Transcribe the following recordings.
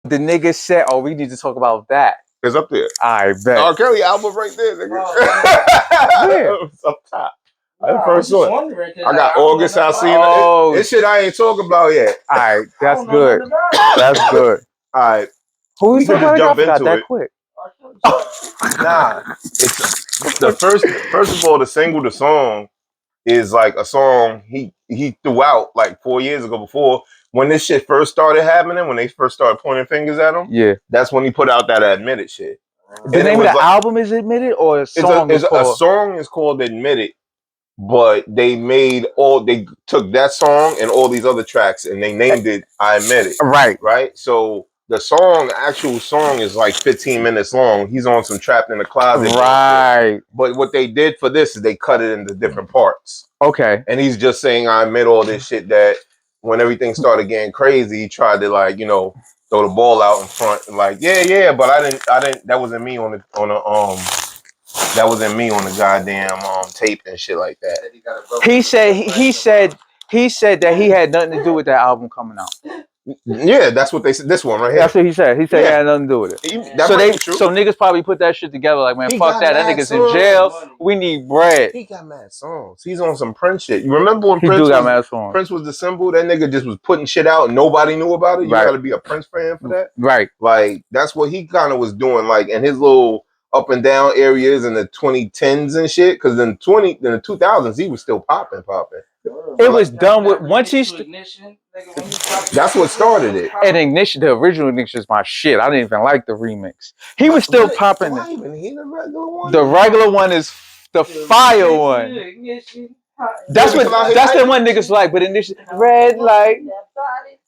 The nigga said, "Oh, we need to talk about that." It's up there. I bet. R. Kelly album right there, nigga. Where? It's up top. I first saw it. I got August Alsina. Oh, This shit I ain't talking about yet. All right, that's good. That's good. All right. Who We you can just jump got into that it. quick? Nah. It's the first of all, the song is like a song he threw out like 4 years ago before when this shit first started happening, when they first started pointing fingers at him. Yeah. That's when he put out that Admitted shit. The name of the album is Admitted, or a song a song is called Admitted, but they took that song and all these other tracks and they named it I Admit It. Right. Right? So the actual song is like 15 minutes long. He's on some Trapped in the Closet. Right. But what they did for this is they cut it into different parts. Okay. And he's just saying, I admit all this shit that when everything started getting crazy, he tried to like, throw the ball out in front and like, yeah, but I didn't, that wasn't me on the goddamn tape and shit like that. He said that he had nothing to do with that album coming out. Yeah, that's what they said. This one right here. That's what he said. He said he had nothing to do with it. So niggas probably put that shit together like, man, fuck that. That nigga's in jail. We need bread. He got mad songs. He's on some Prince shit. You remember when Prince was the symbol? That nigga just was putting shit out and nobody knew about it. You gotta be a Prince fan for that. Right. Like that's what he kind of was doing. Like in his little up and down areas in the 2010s and shit. Because in the 2000s he was still popping. It was done with once he's. That's what started it. And Ignition, the original Ignition is my shit. I didn't even like the remix. He was still popping. I even hear the regular one. The regular one is the fire one. That's the one niggas like. But Ignition, red light,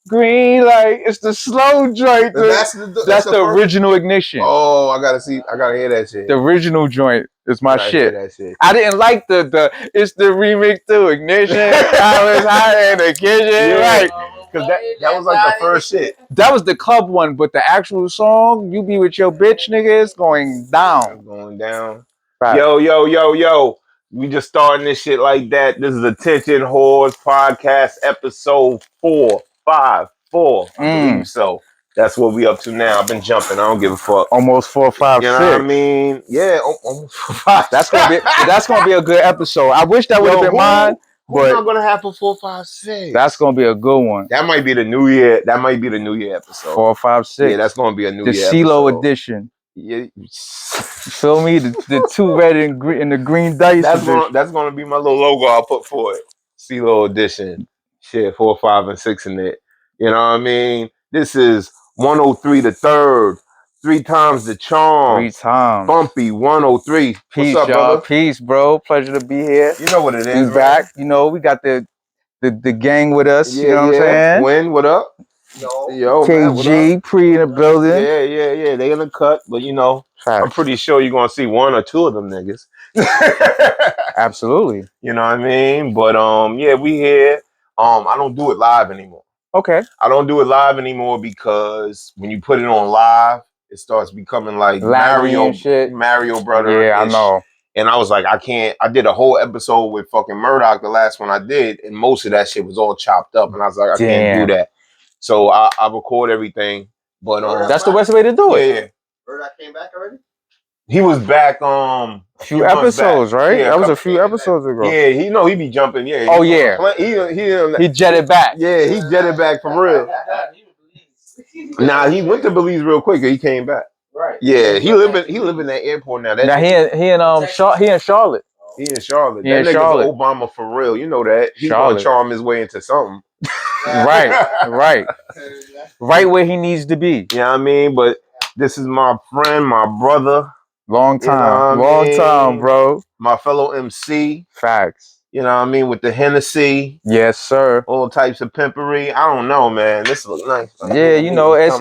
green light. It's the slow joint. That's the original Ignition. Oh, I gotta hear that shit. The original joint is my shit. I didn't like the it's the remix to Ignition. I was high in the kitchen. Yeah. Right. Because that was like the first shit. That was the club one, but the actual song, You Be With Your Bitch, nigga, is going down. Going down. Right. Yo. We just starting this shit like that. This is Attention Whores Podcast episode 454. I believe so. That's what we up to now. I've been jumping. I don't give a fuck. Almost 4, 5, 6. You know what I mean? Yeah, almost 4, 5. That's gonna be a good episode. I wish that would have been mine. Who's not gonna have for 4, 5, 6? That's gonna be a good one. That might be the New Year. That might be the New Year episode. 4, 5, 6. Yeah, that's gonna be a New Year episode. The CeeLo edition. Yeah, feel me? The 2 red and the green dice. That's gonna be my little logo I'll put for it. CeeLo edition. Shit, 4, 5, and 6 in it. You know what I mean? This is 103 the third. 3 times the charm. 3 times. Bumpy 103. Peace, what's up, y'all? brother? Peace, bro. Pleasure to be here. You know what it is. We back. You know, we got the gang with us. Yeah, you know what I'm saying? Win, what up? Yo, KG, man, Pre in the building. Yeah. They in the cut, but I'm pretty sure you're gonna see 1 or 2 of them niggas. Absolutely. You know what I mean? But yeah, we here. I don't do it live anymore. Okay. I don't do it live anymore because when you put it on live, it starts becoming like Mario Brother. Yeah, I know. And I was like, I can't. I did a whole episode with fucking Murdoch, the last one I did, and most of that shit was all chopped up. And I was like, I can't do that. So I record everything. But that's the best way to do it. Yeah. Murdoch came back already? He was back a few episodes, right? Yeah, that was a few episodes ago. Yeah, he be jumping. Yeah. Oh yeah. He jetted back. Yeah, he jetted back for real. Nah, he went to Belize real quick. He came back. Right. Yeah, he live in that airport now. Now he in Charlotte. He in Charlotte. That nigga's Obama for real. You know that. He's gonna charm his way into something. Right where he needs to be. You know what I mean? But this is my friend, my brother. Long time, time, bro. My fellow MC. Facts. You know what I mean? With the Hennessy. Yes, sir. All types of pimpery. I don't know, man. This looks nice. Yeah, you know, it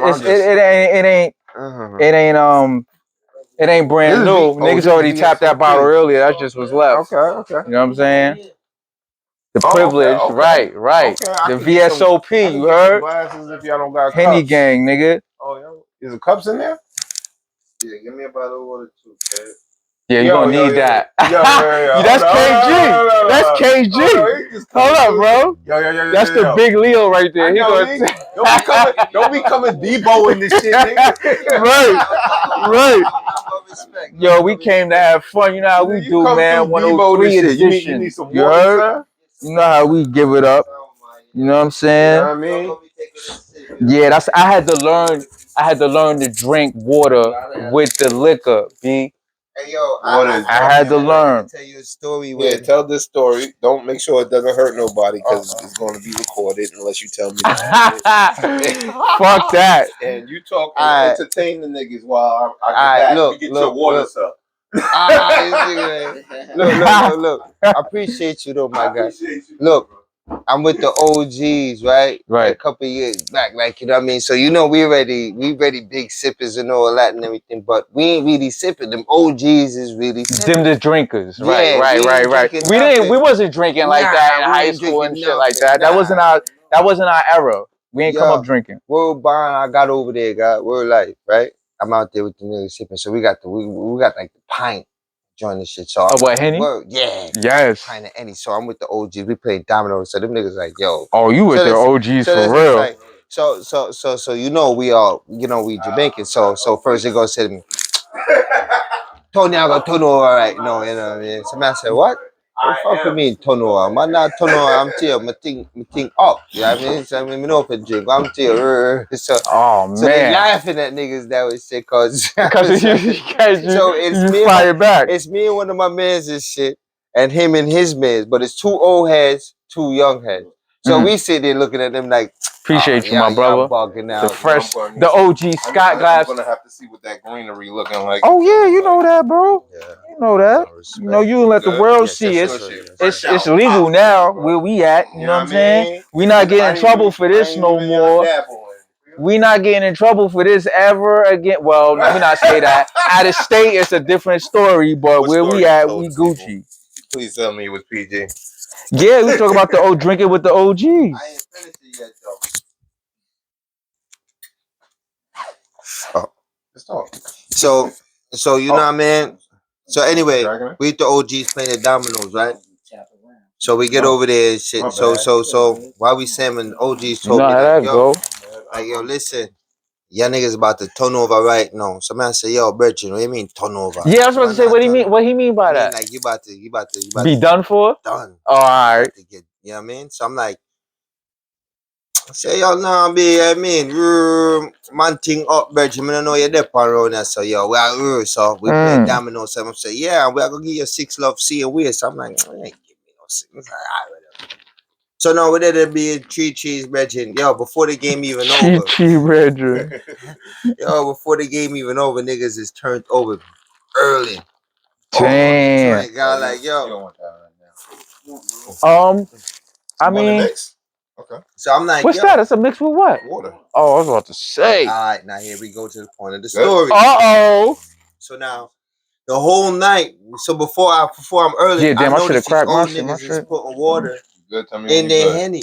ain't brand new. Niggas already tapped that bottle earlier. That just was left. Okay. You know what I'm saying? The privilege, right. Okay, the VSOP, you heard? Glasses if y'all don't got Henny cups. gang, nigga. Oh, yeah. Is the cups in there? Yeah, give me a bottle of water too, kid. Yeah, you're gonna need that. Yo. That's KG. That's KG. Hold up, bro. Yo. That's the big Leo right there. Don't be coming Debo-ing this shit, nigga. Right. Yo, we came to have fun. You know how we do, man. 103 edition. You need some water, son? You know how we give it up. You know what I'm saying? You know what I mean? Yeah, I had to learn to drink water with the liquor, B. Hey yo, I had to learn. Tell you a story. Yeah, tell this story. Don't make sure it doesn't hurt nobody because it's going to be recorded unless you tell me. Fuck that. And you talk and entertain the niggas while I get your water stuff. Look. I appreciate you though, my guy. Look, I'm with the OGs, right? Right. A couple years back, like, you know what I mean? So, you know, we already big sippers and all that and everything, but we ain't really sipping. Them OGs is really sipping. Them the drinkers. Yeah, Right. We wasn't drinking like that in high school and shit like that. That wasn't our era. We ain't come up drinking. World Bond, I got over there, God. World Life, right? I'm out there with the niggas sipping. So we got like the pint join this shit. So what, Henny? Yeah. Yes. Pint of Henny. So I'm with the OGs. We playing dominoes. So them niggas like, yo. Oh, you with the OGs for real. Like, so you know we Jamaican. So first they go say to me, Tony, I got Tono, all right. No, you know what I mean? So man said, what? What the fuck you mean Tono? I'm not Tono, I'm here, my thing up. You know what I mean? So I mean, me know if drink, I'm here. So they laughing at niggas that way shit cause so it's me fire back. It's me and one of my mans and shit, and him and his mans, but it's 2 old heads, 2 young heads. So we sit there looking at them like, appreciate you, my brother. The fresh, the OG Scott glass. I'm gonna have to see what that greenery looking like. Oh yeah, you know that, bro. Yeah. You know that. You know you let the world see it. It's legal now where we at. You know what I'm saying? We not getting in trouble for this no more. We not getting in trouble for this ever again. Well, let me not say that. Out of state, it's a different story. But where we at, we Gucci. Please tell me it was PG. Yeah, we talk about the drinking with the OGs. I ain't finished it yet, though. So you know what I mean? So anyway, we the OGs playing the dominoes, right? So we get over there and shit. So while we salmon, OGs told me that, yo, listen, y'all niggas about to turn over right now. So man say, yo, Bertrand, what do you mean turn over? Yeah, I was about to say, what do you mean? What he mean by that? Like you about to be done for? Done. Oh, all right. You know what I mean? So I'm like, say, yo, nah, I mean, man thing up, Bertrand, I don't know you're there around there. So, yo, so we play dominoes. So I'm saying, yeah, we're going to give you 6 love, see and weird. So I'm like, I ain't give me no 6. Like, so now we did be 3 cheese, Bertrand. Yo, before the game even over. 3 cheese, Bertrand. Yo, before the game even over, niggas is turned over early. Damn. So I like, yo. I mean, okay. So I'm like, what's that? It's a mix with what? Water. Oh, I was about to say. All right, now here we go to the point of the story. So now, the whole night. So before I'm early. Yeah, damn, I should have cracked my shit. Putting water in their Henny.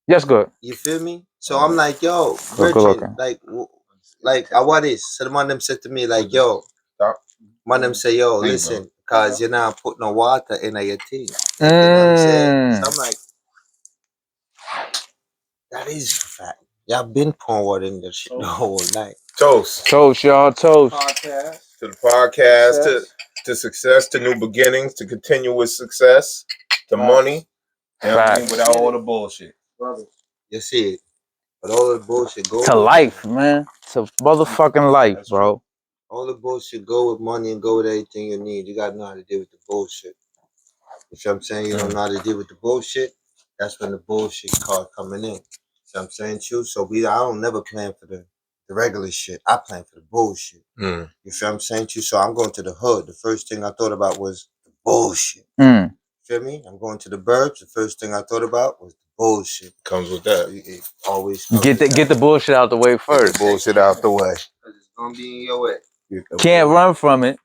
Yes, good. You feel me? So I'm like, yo, Virgin, like what is? So the man them said to me like, yo, man them say, yo, listen, cause you're not putting no water in your tea. You know what I'm saying? So I'm like, that is fact. Y'all been pouring water in that shit the whole night. Toast, y'all, toast. Podcast. To the podcast, to success, to new beginnings, to continuous success, to money. And without all the bullshit. You see it. But all the bullshit go to life, man. To motherfucking life, bro. All the bullshit go with money and go with everything you need. You gotta know how to deal with the bullshit. You know what I'm saying? You don't know how to deal with the bullshit. That's when the bullshit card coming in. You know what I'm saying? Too. So I don't never plan for the regular shit. I plan for the bullshit. You feel what I'm saying? Too. So I'm going to the hood. The first thing I thought about was the bullshit. You feel me? I'm going to the burbs. The first thing I thought about was the bullshit. Comes with that. It always get the bullshit out the way first. Get the bullshit out the way. Because it's gonna be in your way. Can't run from it.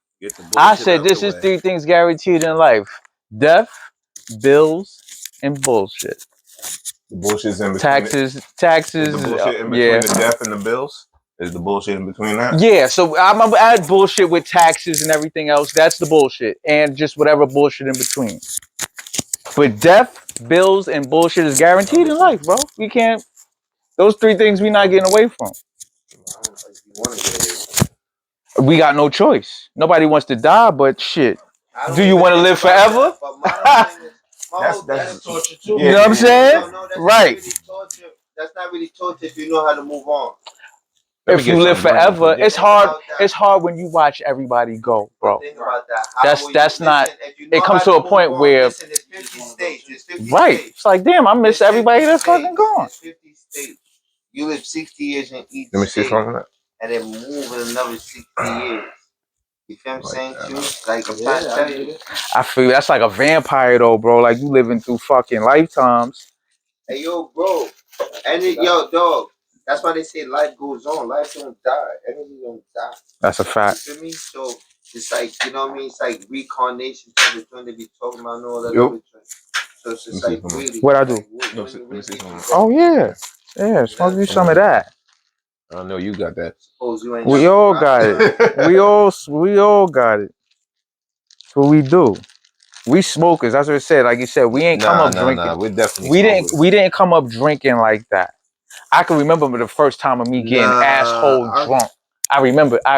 I said this is 3 things guaranteed in life: death, bills, and bullshit. The bullshit's in between. Taxes. The bullshit in between the death and the bills. Is the bullshit in between that? Yeah, so I'm gonna add bullshit with taxes and everything else. That's the bullshit, and just whatever bullshit in between. But death, bills, and bullshit is guaranteed in life, bro. We can't. Those three things we not getting away from. We got no choice. Nobody wants to die, but shit. Do you want to live forever? That's torture too. You know what I'm saying? Right. That's not really torture if you know how to move on. If you live forever, it's hard. It's hard when you watch everybody go, bro. Think about that. That's not. It comes to a point where. Listen, there's 50 states. There's 50 right. states. It's like, damn, I miss everybody that's fucking gone. There's 50 states. You live 60 years in each Let me see state, something like and then move in another 60 years. You feel what I'm saying to you? Like, I'm trying to tell you. I feel that's like a vampire though, bro. Like you living through fucking lifetimes. Hey, yo, bro. Yo, dog. That's why they say life goes on. Life don't die. Energy don't die. That's a fact. You feel me? So it's like, you know what I mean? It's like reincarnation type of thing they be talking about and all that other shit. So it's just like really. What I do? Oh yeah. Yeah, smoke you some of that. I know you got that. We all got it. we all got it. That's what we do. We smokers. That's what it said. Like you said, we ain't come up drinking. Nah, we're definitely we didn't come up drinking like that. I can remember the first time of me getting asshole drunk. I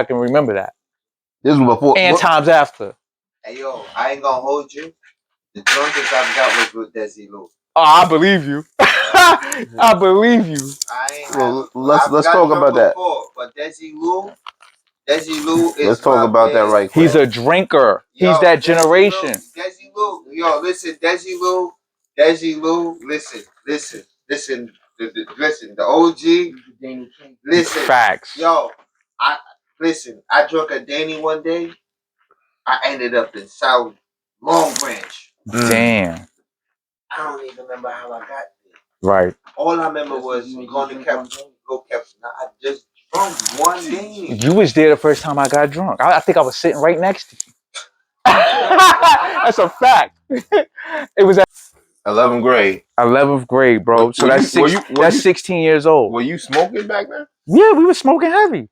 can remember that. This was before and times after. Hey yo, I ain't gonna hold you. The drunkest I've got was with Desi Lou. Oh, I believe you. I believe you. Let's talk about that. But Desi Lou is. Let's talk about that right quick. He's a drinker. He's that generation. Desi Lou, yo, listen, Desi Lou, listen. The OG, listen. Facts. Yo, I drunk a Danny one day. I ended up in South Long Branch. Damn. I don't even remember how I got there. Right. All I remember was going to go Captain. I just drunk one day. You was there the first time I got drunk. I think I was sitting right next to you. That's a fact. It was at 11th grade. 11th grade, bro. So that's 16 years old. Were you smoking back then? Yeah, we were smoking heavy.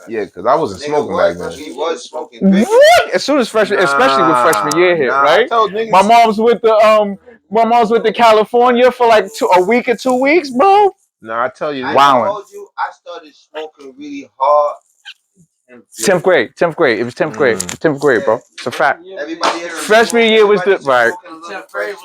Yeah, because I wasn't smoking back then. He was smoking. What? As soon as freshman, especially with freshman year hit, right? My mom's with the California for like a week or 2 weeks, bro. Nah, I tell you, I started smoking really hard. 10th grade. It was 10th grade. 10th grade, bro. It's a fact. Freshman year was the right. 10th grade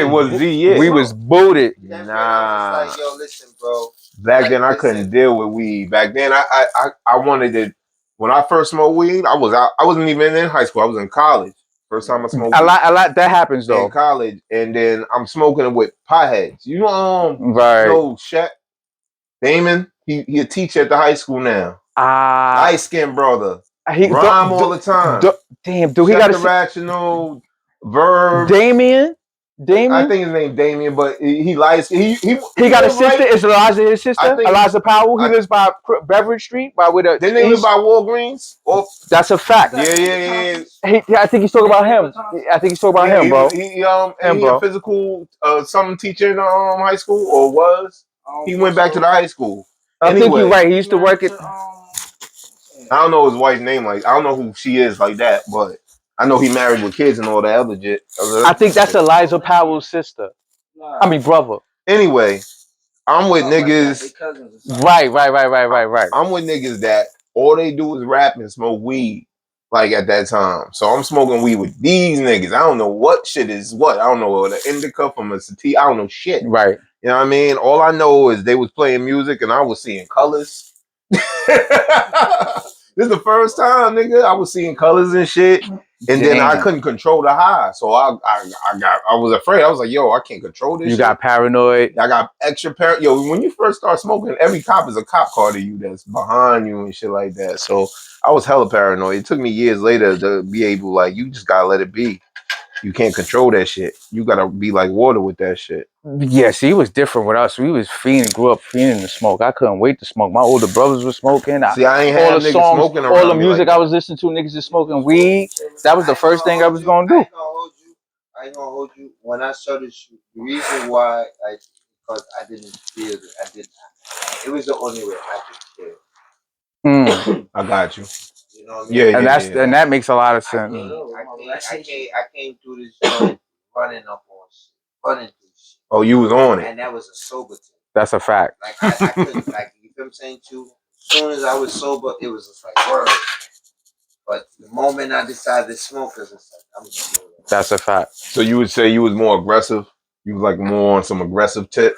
was the year. We was booted. Nah. Like, yo, listen, bro. Back then I couldn't deal with weed. Back then I wanted to. When I first smoked weed, I wasn't even in high school. I was in college. First time I smoked. A lot that happens though. In college, and then I'm smoking it with potheads. You know, right? No, Shaq Damon. He a teacher at the high school now. Light skinned brother. He rhyme all the time. Damn, dude, he got a rational verb. Damien. I think his name Damien, but he lies. He got a sister. Right. Is Eliza his sister? Eliza Powell. He lives by Beverage Street. Didn't they live by Walgreens? That's a fact. Yeah. I think he's talking about him. Bro. He a physical something teacher in high school or was. He went back to the high school. I think you're right. He used to work at. I don't know his wife's name. Like I don't know who she is like that, but I know he married with kids and all that other shit. I think that's Eliza Powell's sister. I mean brother. Anyway, I'm with niggas. Right. I'm with niggas that all they do is rap and smoke weed. Like at that time. So I'm smoking weed with these niggas. I don't know what shit is what. I don't know the indica from a sativa. I don't know shit. Right. You know what I mean? All I know is they was playing music and I was seeing colors. This is the first time, nigga, I was seeing colors and shit. And then I couldn't control the high. So I was afraid. I was like, yo, I can't control this shit. You got paranoid. I got extra paranoid. Yo, when you first start smoking, every cop is a cop car to you that's behind you and shit like that. So I was hella paranoid. It took me years later to be able, like, you just gotta let it be. You can't control that shit. You gotta be like water with that shit. Yeah, see, it was different with us. We was grew up fiending to smoke. I couldn't wait to smoke. My older brothers were smoking. I ain't had niggas smoking around. All the music I was listening to, niggas is smoking weed. That was the first thing I was gonna do. I ain't gonna hold you. When I started, the reason why because I didn't feel it. It was the only way I could kill. I got you. You know what I mean? Yeah, and that makes a lot of sense. I came through this joint running up on shit, running through shit. Oh, you was on it. And that was a sober thing. That's a fact. Like I couldn't, like, you feel what I'm saying too? As soon as I was sober, it was just like word. But the moment I decided to smoke, it's just like I'm just doing it. That's a fact. So you would say you was more aggressive? You was like more on some aggressive tip?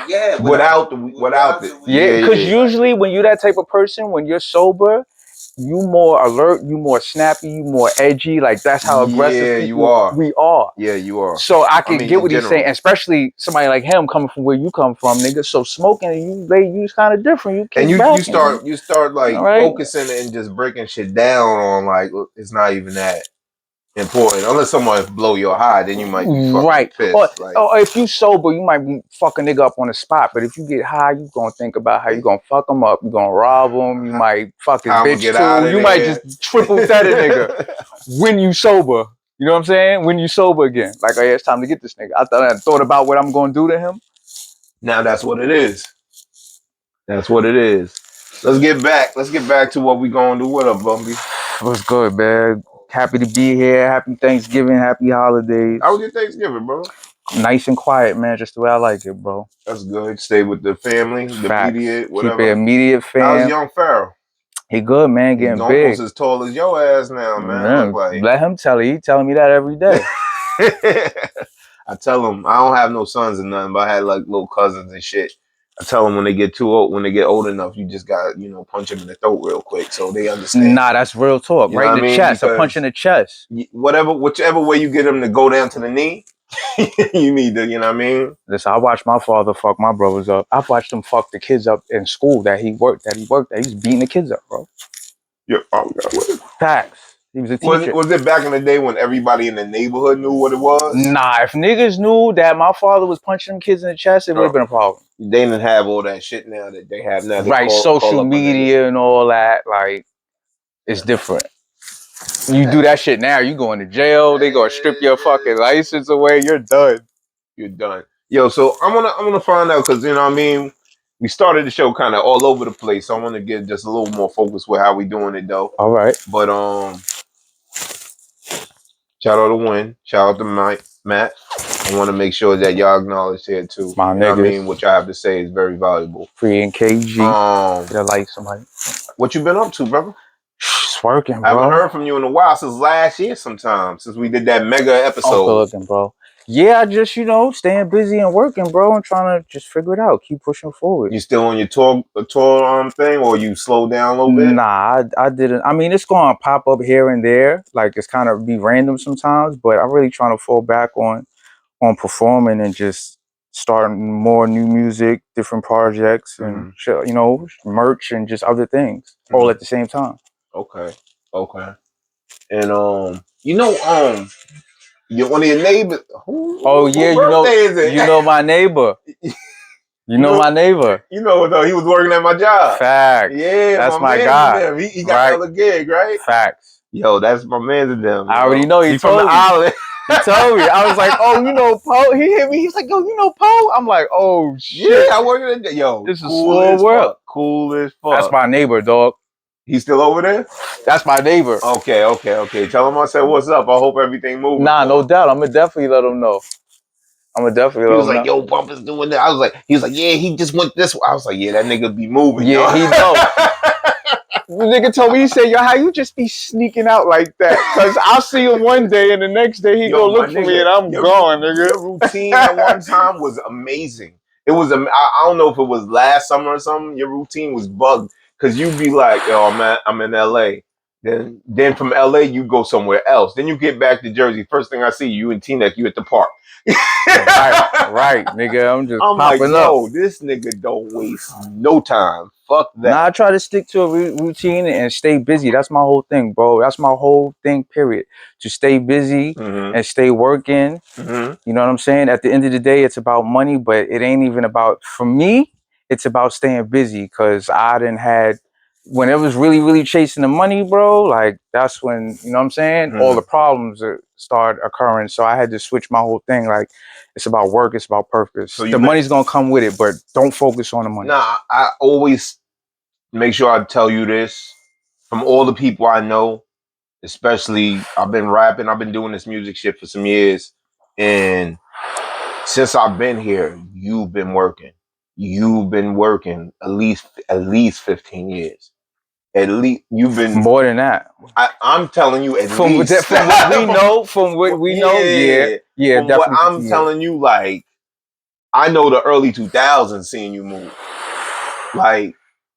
Yeah, without the yeah, because usually when you're that type of person, when you're sober, you more alert, you more snappy, you more edgy. Like that's how aggressive you are. We are. Yeah, you are. So I can get what he's saying, especially somebody like him coming from where you come from, nigga. So smoking, you kind of different. You and you start like focusing and just breaking shit down on like it's not even that important unless someone blow your high, then you might be fucking pissed. Or if you sober, you might be fucking nigga up on the spot. But if you get high, you gonna think about how you gonna fuck him up. You gonna rob him. You might fuck his bitch too. You might just triple that a nigga when you sober. You know what I'm saying? When you sober again, like, oh yeah, it's time to get this nigga. I thought about what I'm gonna do to him. Now that's what it is. That's what it is. Let's get back to what we gonna do. What up, Bumpy? What's good, man? Happy to be here. Happy Thanksgiving. Happy holidays. How was your Thanksgiving, bro? Nice and quiet, man. Just the way I like it, bro. That's good. Stay with the family, the immediate, whatever. Keep it immediate fam. How's young Pharaoh? He good, man. Getting He's big. Almost as tall as your ass now, man. Let him tell you. He telling me that every day. I tell him I don't have no sons or nothing, but I had like little cousins and shit. I tell them when they get too old, when they get old enough, you just got punch them in the throat real quick so they understand. Nah, that's real talk. Right in the chest, a punch in the chest. Whichever way you get them to go down to the knee, you need to, you know what I mean? Listen, I watched my father fuck my brothers up. I've watched him fuck the kids up in school that he worked at. He's beating the kids up, bro. Yeah, oh God. Facts. He was a teacher. Was it back in the day when everybody in the neighborhood knew what it was? Nah, if niggas knew that my father was punching them kids in the chest, it would have been a problem. They didn't have all that shit now that they have now. Right, social media and all that, like, it's different. You do that shit now, you going to jail, they gonna strip your fucking license away, you're done. You're done. Yo, so I'm gonna find out, because you know what I mean, we started the show kind of all over the place, so I want to get just a little more focused with how we doing it though. All right. But shout out to Win, shout out to Matt. I want to make sure that y'all acknowledge here too. My niggas. I mean, what y'all have to say is very valuable. Free and KG. Get a like somebody. What you been up to, brother? Just working, bro. I haven't heard from you in a while, since last year sometime, since we did that mega episode. I'm still looking, bro. Yeah, I just, staying busy and working, bro, and trying to just figure it out, keep pushing forward. You still on your tour thing, or you slowed down a little bit? Nah, I didn't. I mean, it's going to pop up here and there. Like, it's kind of be random sometimes, but I'm really trying to fall back on performing and just starting more new music, different projects, and merch and just other things all at the same time. Okay. And one of your neighbors. You know my neighbor. You know my neighbor. You know, though, he was working at my job. Facts. Yeah, that's my guy. He got another gig, right? Facts. Yo, that's my man to them. I already know. He from the island. He told me. I was like, oh, you know Poe? He hit me. He's like, yo, you know Poe? I'm like, oh, shit. Yeah, I work in yo, this is small world. Cool as fuck. That's my neighbor, dog. He's still over there? That's my neighbor. Okay. Tell him I said what's up. I hope everything moving. Nah, no doubt. I'm going to definitely let him know. He was like, yo, Bump is doing that. He was like, yeah, he just went this way. I was like, yeah, that nigga be moving. Yeah, he know. The nigga told me, he said, yo, how you just be sneaking out like that? Because I'll see him one day and the next day he go look for me and I'm gone, nigga. Your routine at one time was amazing. It was, I don't know if it was last summer or something. Your routine was bugged because you'd be like, yo, I'm in LA. Then from LA, you go somewhere else. Then you get back to Jersey. First thing I see you and T-Neck, you at the park. right, nigga. I'm just popping up. Yo, this nigga don't waste no time. Fuck that. Nah, I try to stick to a routine and stay busy. That's my whole thing, bro. That's my whole thing, period. To stay busy and stay working. You know what I'm saying? At the end of the day, it's about money, but it ain't even about, for me, it's about staying busy, because I done had when it was really, really chasing the money, bro, like that's when, you know what I'm saying, all the problems start occurring. So I had to switch my whole thing. Like, it's about work, it's about purpose. So the money's gonna come with it, but don't focus on the money. Nah, I always make sure I tell you this from all the people I know, especially I've been rapping, I've been doing this music shit for some years, and since I've been here, you've been working. You've been working at least 15 years. At least you've been more than that. I'm telling you, at least from what we know, yeah. From what I'm telling you, like I know the early 2000s seeing you move, like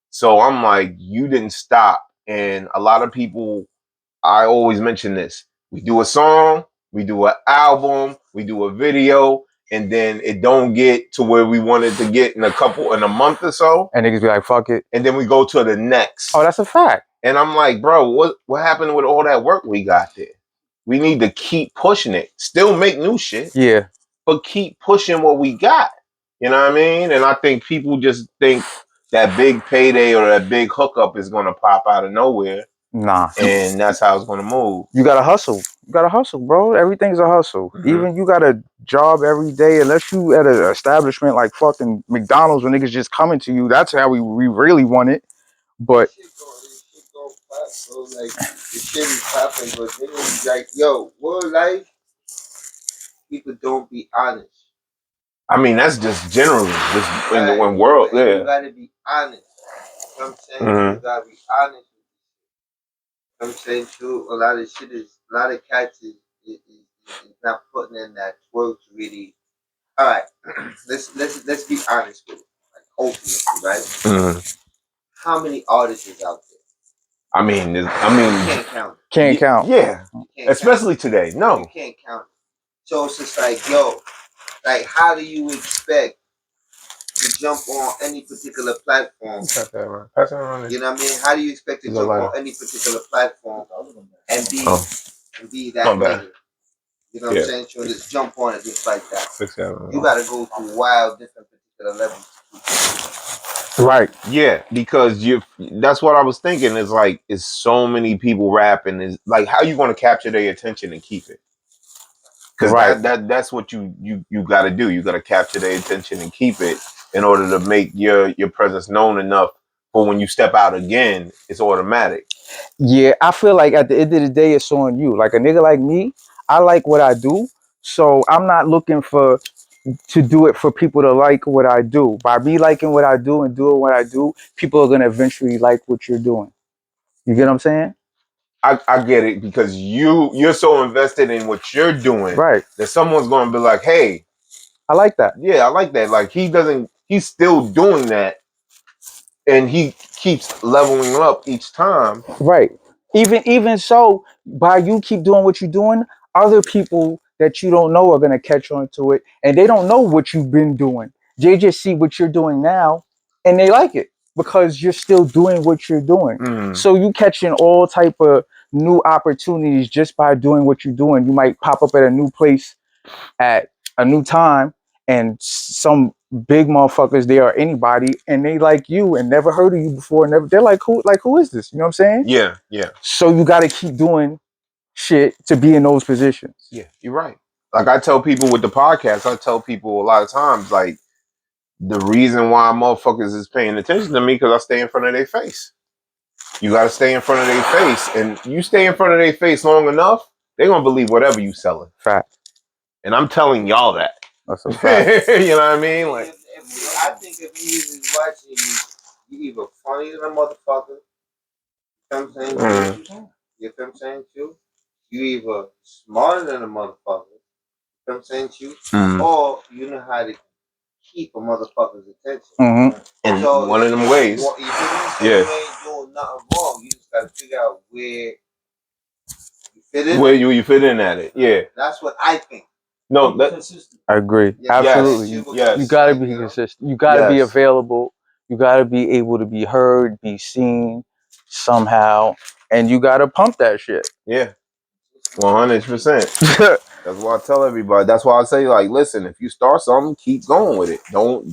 so. I'm like, you didn't stop, and a lot of people. I always mention this: we do a song, we do an album, we do a video, and then it don't get to where we wanted to get in a month or so, and niggas be like, fuck it, and then we go to the next. Oh, that's a fact. And I'm like, bro, what happened with all that work we got there? We need to keep pushing it. Still make new shit. Yeah. But keep pushing what we got. You know what I mean? And I think people just think that big payday or that big hookup is going to pop out of nowhere. Nah. And that's how it's going to move. You got to hustle. You got to hustle, bro. Everything's a hustle. Mm-hmm. Even you got a job every day, unless you at an establishment like fucking McDonald's where niggas just coming to you. That's how we really want it. But so like the shit is popping, but niggas like, yo, world life, people don't be honest. I mean, that's just generally just in the one world. Yeah, you gotta be honest. You know what I'm saying? Mm-hmm. You gotta be honest. You know what I'm saying too. A lot of shit is a lot of cats is not putting in that work to really. All right, let's be honest with it. Like ultimately, right? Mm-hmm. How many artists is out there? I mean, you can't count. Can't count. Yeah, especially today. No, you can't count. So it's just like, yo, like, how do you expect to jump on any particular platform? Pass that around. You know what I mean? How do you expect to jump on any particular platform and be that nigga? You know what I'm saying? So just jump on it just like that. You gotta go through wild different particular levels. Right. Yeah, because that's what I was thinking. Is like, it's so many people rapping. Is like, how you going to capture their attention and keep it? Because that's what you got to do. You got to capture their attention and keep it in order to make your presence known enough for when you step out again, it's automatic. Yeah, I feel like at the end of the day, it's on you. Like a nigga like me, I like what I do, so I'm not looking to do it for people to like what I do. By me liking what I do and doing what I do, people are gonna eventually like what you're doing. You get what I'm saying? I get it, because you're so invested in what you're doing, right? That someone's gonna be like, hey, I like that. Yeah, I like that. Like he's still doing that, and he keeps leveling up each time. Right. Even so, by you keep doing what you're doing, other people that you don't know are gonna catch on to it, and they don't know what you've been doing. They just see what you're doing now, and they like it because you're still doing what you're doing. So you catching all type of new opportunities just by doing what you're doing. You might pop up at a new place at a new time, and some big motherfuckers there, or anybody, and they like you and never heard of you before. They're like, who is this? You know what I'm saying? Yeah, yeah. So you got to keep doing shit to be in those positions. Yeah, you're right. Like I tell people with the podcast, I tell people a lot of times, like, the reason why motherfuckers is paying attention to me because I stay in front of their face. You got to stay in front of their face, and you stay in front of their face long enough, they're gonna believe whatever you selling. Fact. And I'm telling y'all that. That's a fact. You know what I mean? Like, I think if he is watching you, you either funny than a motherfucker. You know what I'm saying? You know what I'm saying, too? You either smarter than a motherfucker. You know what I'm saying, too? Or you know how to keep a motherfucker's attention. In so one of them ways. You ain't doing nothing wrong. You just gotta figure out where you fit in. Where you fit in at it. Yeah. That's what I think. No, I agree. Yes. Absolutely. Yes. You gotta be consistent. You gotta be available. You gotta be able to be heard, be seen somehow, and you gotta pump that shit. Yeah. 100%. That's why I tell everybody. That's why I say, like, listen, if you start something, keep going with it. Don't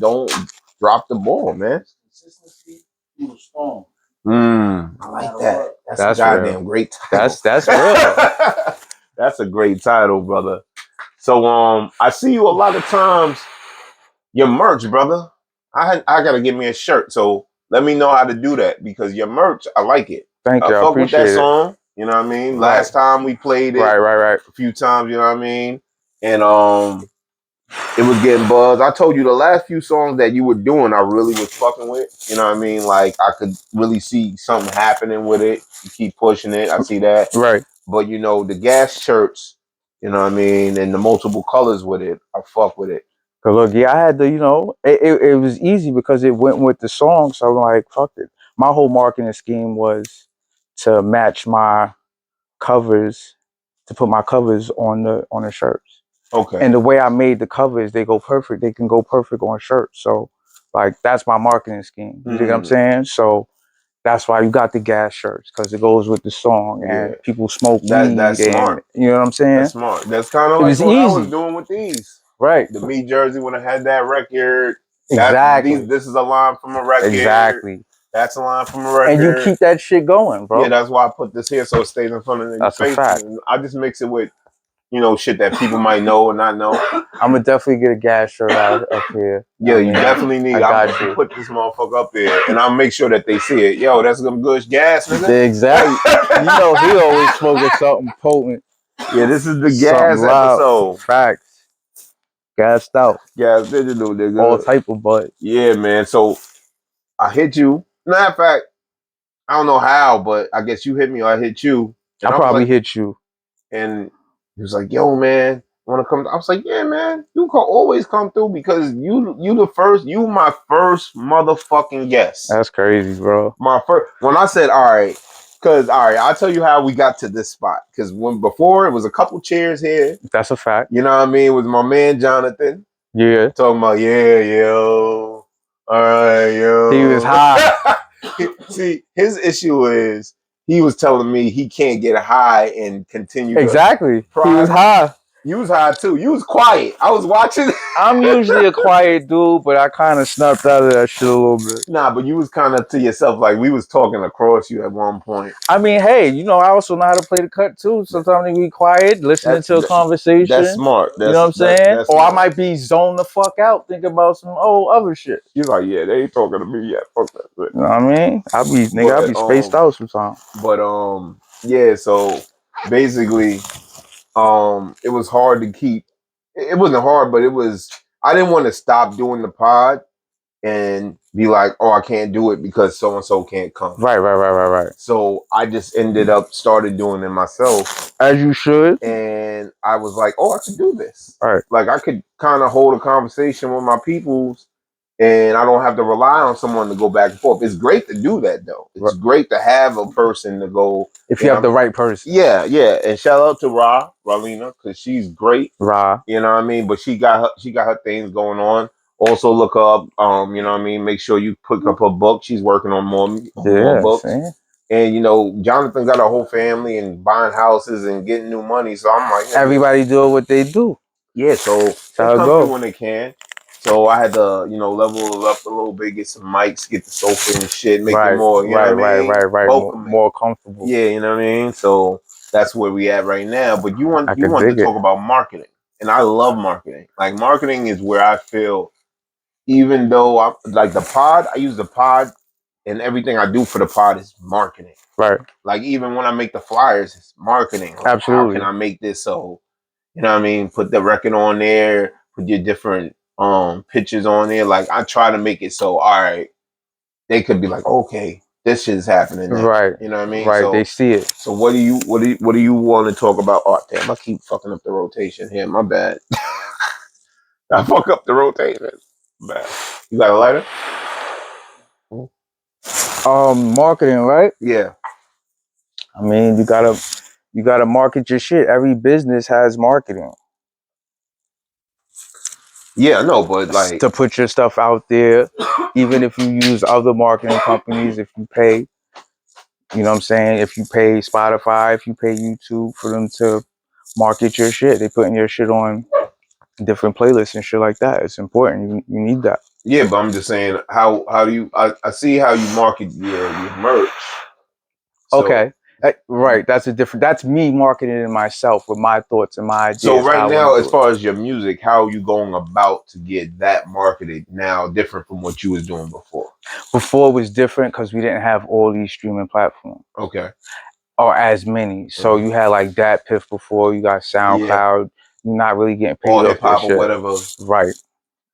drop the ball, man. Consistency through the storm. I like that. That's a goddamn real. great title. That's real. That's a great title, brother. So I see you a lot of times. Your merch, brother. I gotta get me a shirt. So let me know how to do that because your merch, I like it. Thank you. I Fuck with that appreciate it. song. You know what I mean? Right. Last time we played it, right. a few times. You know what I mean? And it was getting buzz. I told you the last few songs that you were doing, I really was fucking with. You know what I mean? Like I could really see something happening with it. You keep pushing it. I see that. Right. But you know the gas shirts. You know what I mean? And the multiple colors with it. I fuck with it. Cause look, yeah, I had to, it was easy because it went with the song. So I'm like, fuck it. My whole marketing scheme was to match my covers, to put my covers on the shirts. Okay. And the way I made the covers, they go perfect. They can go perfect on shirts. So like that's my marketing scheme. You know what I'm saying? So that's why you got the gas shirts because it goes with the song and people smoke weed. That's smart. You know what I'm saying? That's smart. That's kind of like what I was doing with these. Right. The Me Jersey when I had that record. Exactly. This is a line from a record. Exactly. That's a line from a record. And you keep that shit going, bro. Yeah, that's why I put this here so it stays in front of the face. Fact. And I just mix it with, shit that people might know or not know. I'm gonna definitely get a gas shirt out up here. Yeah, you definitely need. I'm gonna put this motherfucker up there, and I'll make sure that they see it. Yo, that's some good gas, nigga. Exactly. He always smoking something potent. Yeah, this is the gas episode. Facts. Gassed out. Gas digital, nigga. All type of butt. Yeah, man. So I hit you. Matter of fact, I don't know how, but I guess you hit me or I hit you. And I probably hit you. And he was like, yo, man, want to come? I was like, yeah, man, you can always come through because you my first motherfucking guest. That's crazy, bro. My first, when I said, all right, I'll tell you how we got to this spot. Because before it was a couple chairs here. That's a fact. You know what I mean? It was my man, Jonathan. Yeah. Talking about, yo. All right, yo. He was high. See, his issue is he was telling me he can't get high and continue. Exactly. He was high. You was high too. You was quiet. I was watching. I'm usually a quiet dude, but I kind of snuffed out of that shit a little bit. Nah, but you was kind of to yourself, like we was talking across you at one point. I mean, hey, I also know how to play the cut too. Sometimes they be quiet, listening to a conversation. That's smart. You know what I'm saying? Or I might be zoned the fuck out, thinking about some other shit. You're like, yeah, they ain't talking to me yet. Fuck that shit. You know what I mean? I be spaced out sometimes. But yeah. So basically, it was hard to keep. It wasn't hard, but it was. I didn't want to stop doing the pod and be like, oh, I can't do it because so and so can't come. Right. So I just started doing it myself. As you should. And I was like, oh, I could do this. Right. Like I could kind of hold a conversation with my peoples and I don't have to rely on someone to go back and forth. It's great to do that though. It's great to have a person to go. If you have the right person. Yeah. And shout out to Ralina, because she's great. Ra. You know what I mean? But she got her things going on. Also look her up, you know what I mean? Make sure you pick up her book. She's working on more books. See? And Jonathan got a whole family and buying houses and getting new money. So I'm like, everybody do what they do. Yeah, so they come through when they can. So I had to, level it up a little bit, get some mics, get the sofa and shit, make it more, right. More comfortable. Yeah, you know what I mean? So that's where we at right now. But you want to talk about marketing. And I love marketing. Like marketing is where I feel, even though I like the pod, I use the pod and everything I do for the pod is marketing. Right. Like even when I make the flyers, it's marketing. Like, absolutely. How can I make this so, you know what I mean? Put the record on there, put your different pictures on there. Like I try to make it so, all right, they could be like, okay, this shit is happening now. Right. You know what I mean? Right. So, they see it. So what do you want to talk about? Oh damn, I keep fucking up the rotation here. My bad. I fuck up the rotation. Bad. You got a lighter? Marketing, right? Yeah. I mean, you gotta market your shit. Every business has marketing. Yeah, no, but like to put your stuff out there, even if you use other marketing companies, if you pay, you know what I'm saying? If you pay Spotify, if you pay YouTube for them to market your shit, they putting your shit on different playlists and shit like that. It's important. You need that. Yeah, but I'm just saying, how do you? I see how you market your merch. So, Okay. Right. That's me marketing myself with my thoughts and my so ideas, right how I want now, to as do it. far as your music, how are you going about to get that marketed now, different from what you was doing before? Before it was different because we didn't have all these streaming platforms. Okay. Or as many. So you had like Dat Piff before, you got SoundCloud. You're not really getting All paid hip off that hop or shit. whatever. Right.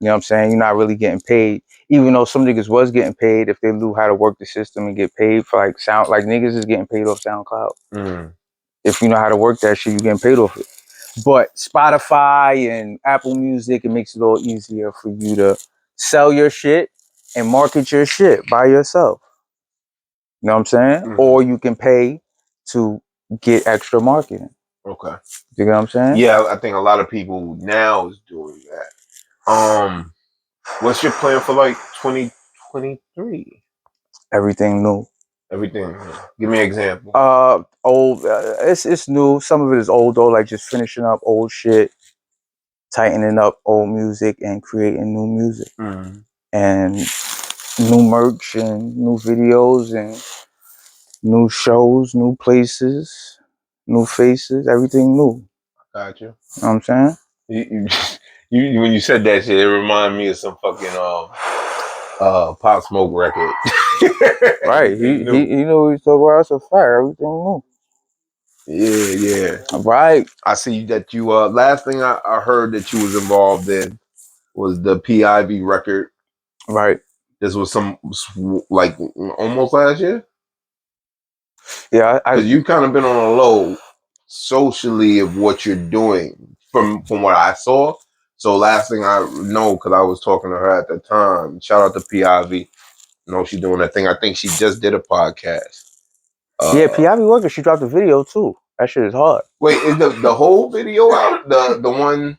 You know what I'm saying? You're not really getting paid. Even though some niggas was getting paid if they knew how to work the system and get paid for like sound, like niggas is getting paid off SoundCloud. Mm. If you know how to work that shit, you getting paid off it. But Spotify and Apple Music, it makes it all easier for you to sell your shit and market your shit by yourself. You know what I'm saying? Mm-hmm. Or you can pay to get extra marketing. Okay. You know what I'm saying? Yeah, I think a lot of people now is doing that. What's your plan for like 2023? Everything new. Everything. Give me an example. Old. It's new. Some of it is old though, like just finishing up old shit, tightening up old music, and creating new music, and new merch, and new videos, and new shows, new places, new faces. Everything new. Got you. You know what I'm saying? You when you said that shit, it reminded me of some fucking Pop Smoke record. Right. He knew what he was talking about. That's a fact. Everything new. Yeah. Right. I see that you last thing I heard that you was involved in was the PIV record. Right. This was like almost last year. Yeah, Because you kind of been on a low socially of what you're doing from what I saw. So last thing I know, because I was talking to her at the time. Shout out to PIV. You know she's doing that thing. I think she just did a podcast. Yeah, PIV working. She dropped a video too. That shit is hard. Wait, is the whole video out? The one,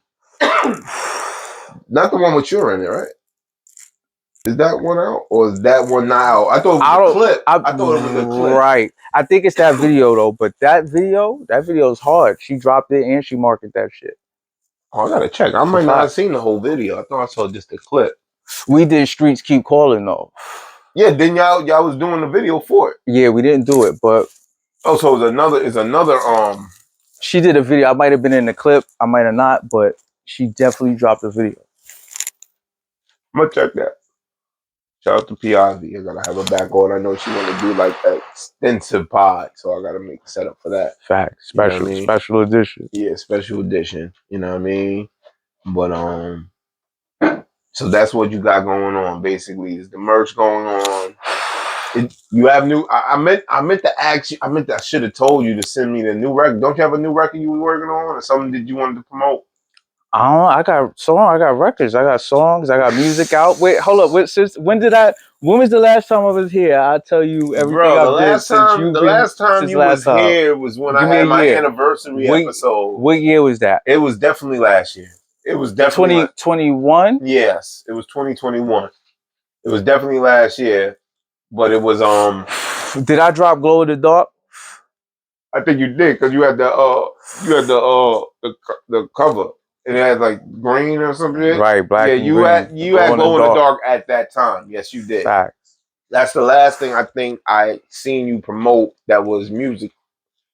not the one with you in it, right? Is that one out or is that one not out? I thought it was a clip. I thought it was a clip. Right. I think it's that video though, but that video is hard. She dropped it and she marketed that shit. Oh, I gotta check. I might not have seen the whole video. I thought I saw just the clip. We did Streets Keep Calling though. Yeah, then y'all was doing the video for it. Yeah, we didn't do it, but so it's another she did a video. I might have been in the clip, I might have not, but she definitely dropped a video. I'm gonna check that. Shout out to PIV. I gotta have her back on. I know she wanna do like that extensive pod, so I gotta make a setup for that. Facts. Special, special edition. Yeah, special edition. You know what I mean? But so that's what you got going on. Basically, is the merch going on? You have new. I meant to ask you. I should have told you to send me the new record. Don't you have a new record you were working on, or something that you wanted to promote? I don't know. I got records. I got songs. I got music out. Wait, hold up. When was the last time I was here? I'll tell you everything I've did since you've been. The last time you was here was when I had my anniversary episode. What year was that? It was definitely last year. It was definitely 2021. Yes, it was 2021. It was definitely last year, but it was Did I drop Glow in the Dark? I think you did because you had the cover and it had like green or something. Right, black. Yeah, and you green. had Glow in the Dark at that time. Yes, you did. Facts. That's the last thing I think I seen you promote that was music.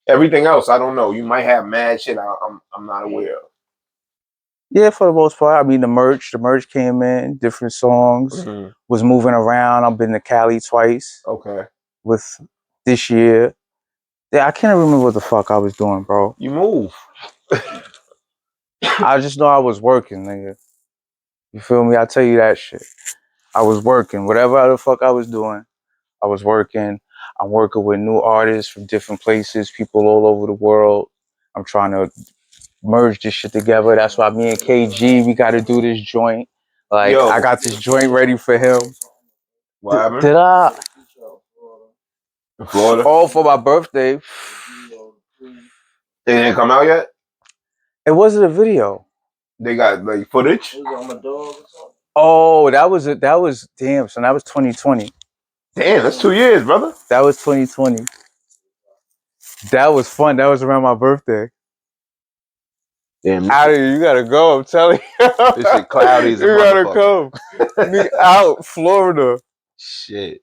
Everything else, I don't know. You might have mad shit I'm not aware of. Yeah, for the most part. I mean, the merch came in, different songs. Mm-hmm. Was moving around. I've been to Cali twice. Okay. With this year. Yeah, I can't remember what the fuck I was doing, bro. You move. I just know I was working, nigga. You feel me? I tell you that shit. I was working. Whatever the fuck I was doing, I was working. I'm working with new artists from different places, people all over the world. I'm trying to merge this shit together. That's why me and KG, we got to do this joint. Like, I got this joint ready for him. What happened? Did I? In Florida? Oh, for my birthday. It didn't come out yet? It wasn't a video. They got like footage? Oh, that was damn, so that was 2020. Damn, that's 2 years, brother. That was 2020. That was fun. That was around my birthday. Damn, Out of here, you gotta go. I'm telling you. this shit cloudy as a You gotta motherfucker. come. Nigga, out Florida. Shit.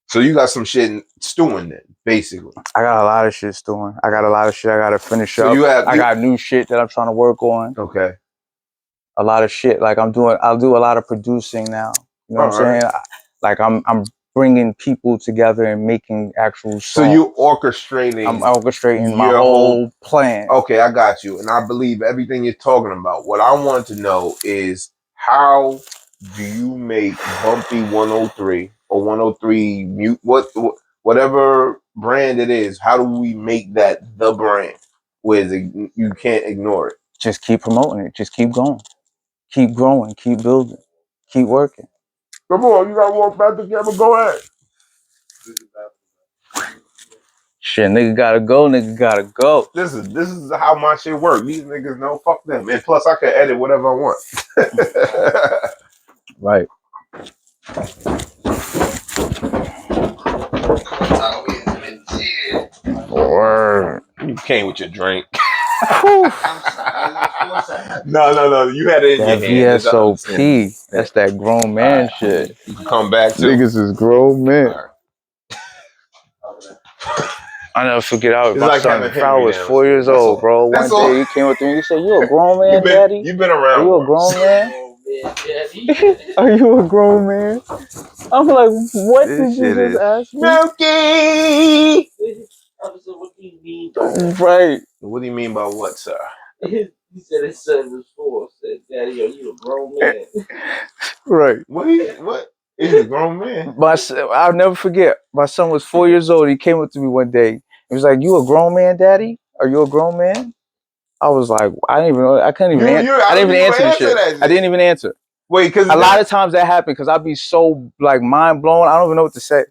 So you got some shit stewing then, basically. I got a lot of shit stewing. I got a lot of shit I gotta finish So up. I got new shit that I'm trying to work on. Okay. A lot of shit. Like I'll do a lot of producing now. You know what I'm saying? Like I'm bringing people together and making actual songs. So you orchestrating. I'm orchestrating my whole plan. Okay, I got you. And I believe everything you're talking about. What I want to know is how do you make Bumpy 103 or 103 mute whatever brand it is, how do we make that the brand where you can't ignore it? Just keep promoting it. Just keep going. Keep growing. Keep building. Keep working. Come on, you gotta walk back together. Go ahead. Shit, nigga gotta go. Nigga gotta go. This is how my shit work. These niggas know, fuck them. And plus, I can edit whatever I want. Right. Word. You came with your drink. No. You had it in that your hand. VSOP. That's that grown man shit. You can come back to niggas is grown men. I never forget out. My like son Proud was 4 years old, bro. One day he came up to me. He said, "You a grown man, daddy? You've been around. Are you a grown man? Are you a grown man?" I'm like, "What did you just ask me?" Milky. What do you mean? Right. What do you mean by what, sir? He said his son was 4. Said, "Daddy, are you a grown man?" Right. What? He's a grown man. I'll never forget. My son was 4 years old. He came up to me one day. He was like, "You a grown man, daddy? Are you a grown man?" I was like, I didn't even know. I couldn't even answer. I didn't even answer the shit. I didn't even answer. Wait, because a lot of times that happened because I'd be so like mind blown. I don't even know what to say.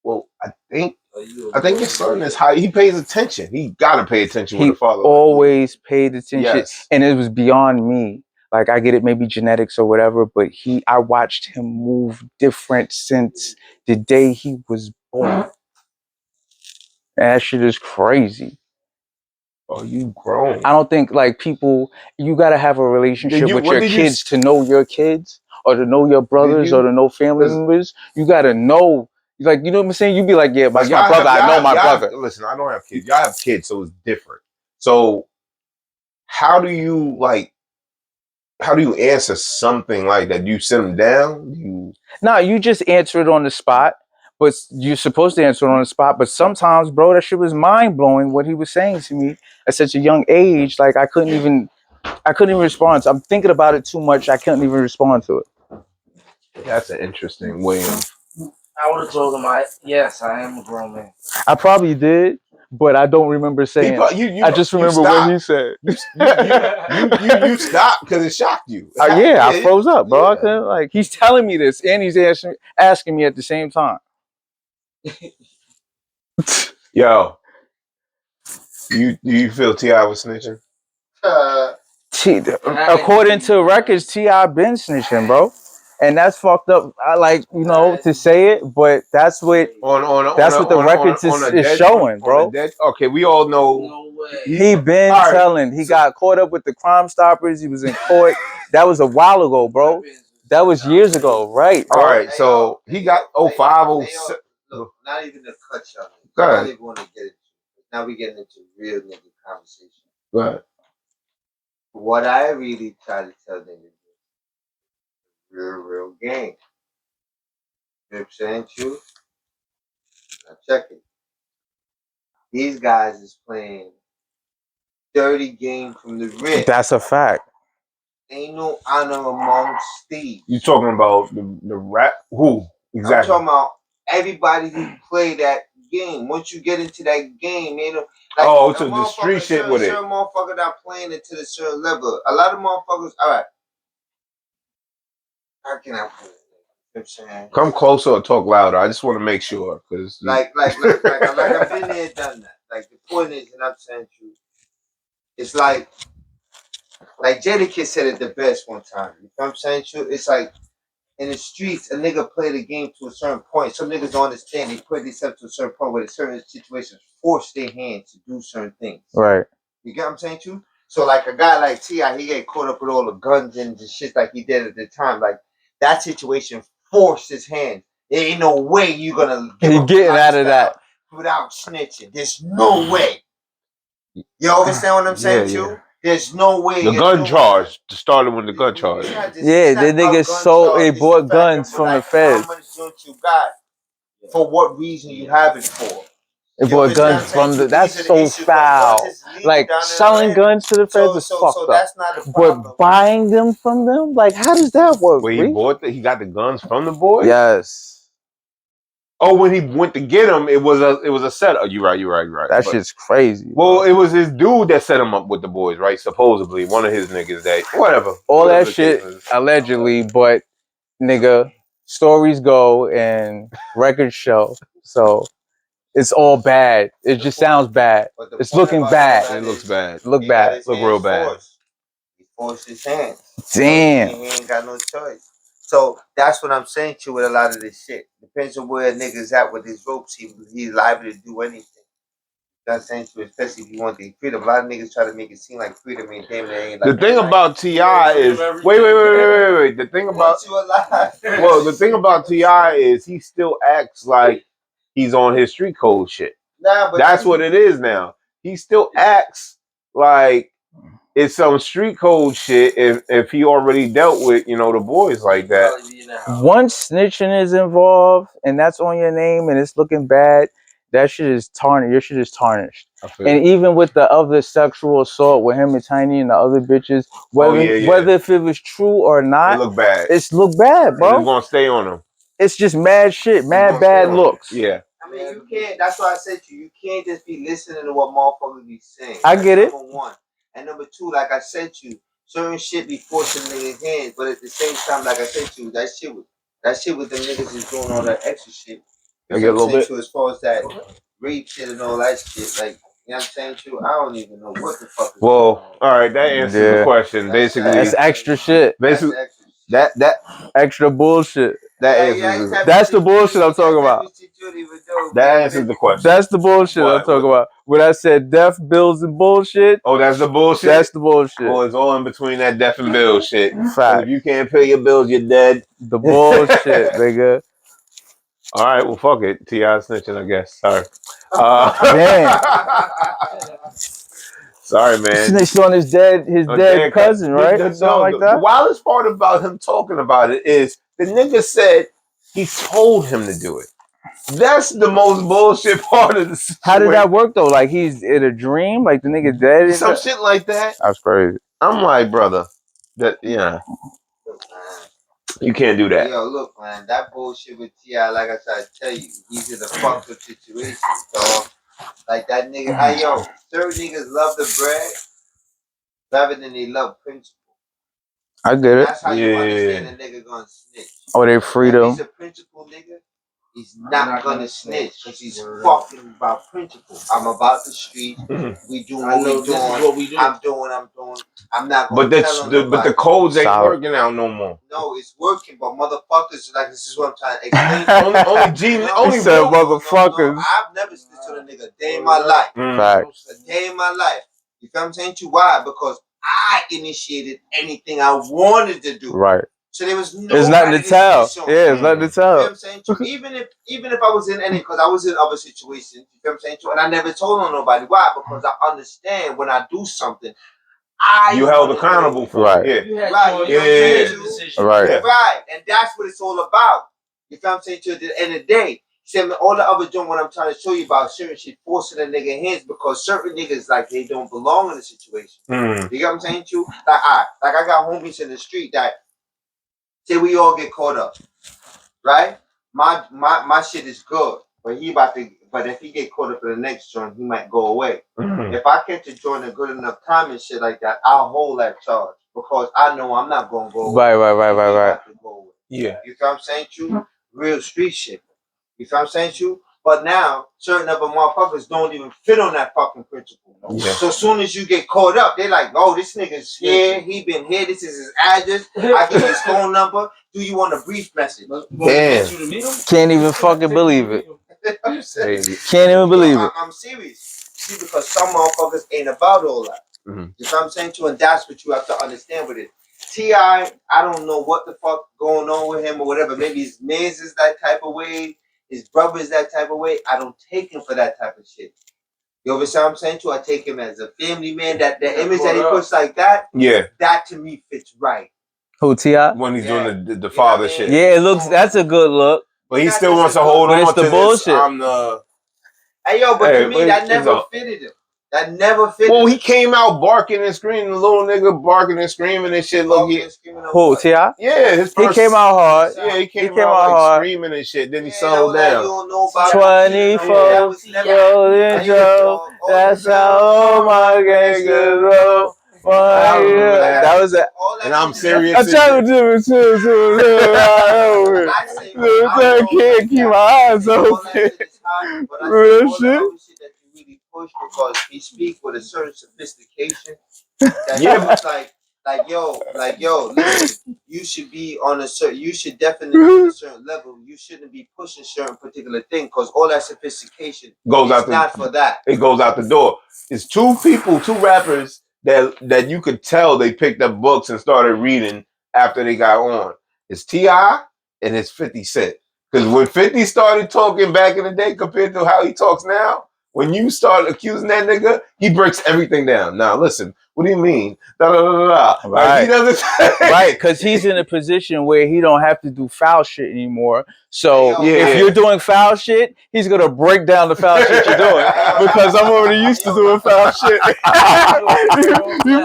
Well, I think your son is high. He pays attention. He gotta pay attention with a father. Always paid attention, yes. And it was beyond me. Like I get it, maybe genetics or whatever, but I watched him move different since the day he was born. And that shit is crazy. Oh, you grown. I don't think like people. You gotta have a relationship with your kids to know your kids, or to know your brothers, or to know family members. You gotta know. Like, you know what I'm saying? You be like, yeah, but your brother, I know my brother. Listen, I don't have kids. Y'all have kids, so it's different. So how do you answer something like that? Do you sit them down? No, you just answer it on the spot. But you're supposed to answer it on the spot. But sometimes, bro, that shit was mind blowing what he was saying to me at such a young age. Like I couldn't even respond. I'm thinking about it too much. I couldn't even respond to it. That's an interesting way of. I would have told him, yes, I am a grown man. I probably did, but I don't remember saying it. I just remember what he said. You stopped because it shocked you. I froze up, bro. I couldn't, like, he's telling me this and he's asking me at the same time. Yo, do you feel T.I. was snitching? According to records, T.I. been snitching, bro. And that's fucked up. I like, to say it, but that's what the records is showing, bro. Okay, we all know. He been telling. He got caught up with the Crime Stoppers. He was in court. That was a while ago, bro. That was years ago, right? Bro? All right, so he got 05, 06. Look, not even a cut shot. Go ahead. Not even want to get into. Now we getting into real nigga conversation. Go ahead. What I really try to tell niggas is real game. You know what I'm saying, True? Now check it. These guys is playing dirty game from the rip. That's a fact. Ain't no honor amongst thieves. You talking about the rap? Who? Exactly. I'm talking about everybody who play that game. Once you get into that game, you know. Like, so the street shit with it. Certain motherfuckers not playing it to the certain level. A lot of motherfuckers, all right. How can I put it? You know what I'm saying? Come closer or talk louder. I just want to make sure. Cause like I've been there, done that. Like the point is, and I'm saying to you, it's like Jadakiss said it the best one time. You know what I'm saying to you? It's like in the streets, a nigga play the game to a certain point. Some niggas don't understand. They put themselves to a certain point where certain situations force their hand to do certain things. Right. You get what I'm saying to you? So like a guy like T.I., he get caught up with all the guns and the shit like he did at the time. Like that situation forced his hand. There ain't no way you gonna give up getting out of that without snitching. There's no way. You understand what I'm saying, too? There's no way. The gun charge started with the gun charge. Yeah, the niggas sold. They bought guns from the feds. How much guns you got? For what reason you have it for? They bought guns from the. That's so foul. Like selling guns to the feds is fucked up. That's not a problem. But buying them from them, like, how does that work? Where he got the guns from the boys. Yes. Oh, when he went to get him, it was a setup. You're right. That shit's crazy. Well, bro. It was his dude that set him up with the boys, right? Supposedly, one of his niggas that whatever. All that shit allegedly, but nigga, stories go and records show. So it's all bad. It just sounds bad. It's looking bad. It looks bad. Look bad. Look real bad. He forced his hands. Damn. He ain't got no choice. So that's what I'm saying to you with a lot of this shit. Depends on where a nigga's at with his ropes. He's liable to do anything. That's saying to you, especially if you want the freedom. A lot of niggas try to make it seem like freedom ain't damn it ain't like. The thing about T.I. is wait. The thing about the thing about T.I. is he still acts like he's on his street code shit. Nah, but that's what it is now. He still acts like it's some street code shit if he already dealt with, the boys like that. Once snitching is involved and that's on your name and it's looking bad, that shit is tarnished. Your shit is tarnished. And even with the other sexual assault with him and Tiny and the other bitches, whether if it was true or not, it look bad. It's look bad, bro. It's gonna stay on him. It's just mad shit, mad bad looks. Yeah. I mean, you can't. That's why I said to you, you can't just be listening to what motherfuckers be saying. I get it. Number one. And number two, like I said to you, certain shit be forcing niggas' hands, but at the same time, like I said to you, that shit with them niggas is doing all that extra shit. I get a little bit. To as far as that rape shit and all that shit, like, you know what I'm saying to you? I don't even know what the fuck is going on. All right, that answers the question. Basically, that's extra shit. Basically, that extra bullshit. That answers. That's the bullshit I'm talking about. That answers the question. That's the bullshit I'm talking about. When I said death, bills, and bullshit. Oh, that's the bullshit? That's the bullshit. Well, it's all in between that death and bill shit. Fact. If you can't pay your bills, you're dead. The bullshit, nigga. All right, well, fuck it. T.I. snitching, I guess. Sorry. Damn. Sorry, man. Snitched on his dead cousin, right? The wildest part about him talking about it is the nigga said he told him to do it. That's the most bullshit part of the situation. How did that work though? Like he's in a dream, like the nigga dead. Some shit like that. That's crazy. I'm like, brother, you can't do that. Yo, look, man, that bullshit with T.I., like I tried to tell you, he's in a fucked up situation, dog. Like that nigga, certain niggas love the bread rather than they love principle. I get it. That's how you understand a nigga gonna snitch. Oh, they freedom. If he's a principle nigga, he's not gonna snitch because he's fucking about principle. I'm about the street. We do what we doing. I'm doing. I'm not gonna tell him. But the codes ain't working out no more. No, it's working, but motherfuckers, like this is what I'm trying to explain. only said motherfuckers. No, I've never snitched on a nigga a day in my life. Facts. A day in my life. You feel what I'm saying to you? Why? Because I initiated anything I wanted to do. Right. So there was no. There's nothing to tell. Yeah, it's nothing to tell. You know what I'm saying? Even if I was in any, because I was in other situations, you know what I'm saying? And I never told on nobody. Why? Because I understand when I do something, you held accountable for it. Yeah. Right. And that's what it's all about. You know what I'm saying? To the end of the day. See, all the other doing what I'm trying to show you about certain shit forcing a nigga hands because certain niggas like they don't belong in the situation. You get what I'm saying to you? Like I got homies in the street that say we all get caught up, right? My shit is good, but if he get caught up in the next joint, he might go away. If I catch a joint a good enough time and shit like that, I'll hold that charge because I know I'm not gonna go away. Right. Yeah. You know what I'm saying to you? Real street shit. You know what I'm saying to you? But now, certain other motherfuckers don't even fit on that fucking principle. Yeah. So as soon as you get caught up, they're like, oh, this nigga's here. He been here. This is his address. I get his phone number. Do you want a brief message? Damn. Can't even fucking believe it. Can't even believe it. I'm serious. See, because some motherfuckers ain't about all that. You know what I'm saying to you? And that's what you have to understand with it. T.I., I don't know what the fuck going on with him or whatever. Maybe his mans is that type of way. His brother is that type of way. I don't take him for that type of shit. You understand what I'm saying to you? I take him as a family man. That the image that he puts like that, that to me fits right. Who, T.I.? When he's doing the father shit. Yeah, it looks. That's a good look. But he still wants to hold on to the bullshit. I'm the. Hey yo, but to me that never fitted him. That never fitted. Well, he came out barking and screaming, the little nigga barking and screaming and shit. Look, who, T.I.? Yeah, his he came out hard. Yeah, he came out like hard. Screaming and shit. Then he settled down. 24 rolling Joe. That's how all my gangsters roll. That was it. And I'm serious. I'm trying to do it too. I can't keep my eyes open. Real shit. Because he speaks with a certain sophistication. Like yo, listen, you should be on a certain, you should definitely be on a certain level. You shouldn't be pushing certain particular thing because all that sophistication goes out not for that. It goes out the door. It's two rappers that you could tell they picked up books and started reading after they got on. It's T.I. and it's 50 Cent. Because when 50 started talking back in the day compared to how he talks now, when you start accusing that nigga, he breaks everything down. Now listen, what do you mean? Da, da, da, da, da. Right. Like, he doesn't right, because he's in a position where he don't have to do foul shit anymore. So if you're doing foul shit, he's gonna break down the foul shit you're doing because I'm already used to doing foul shit. You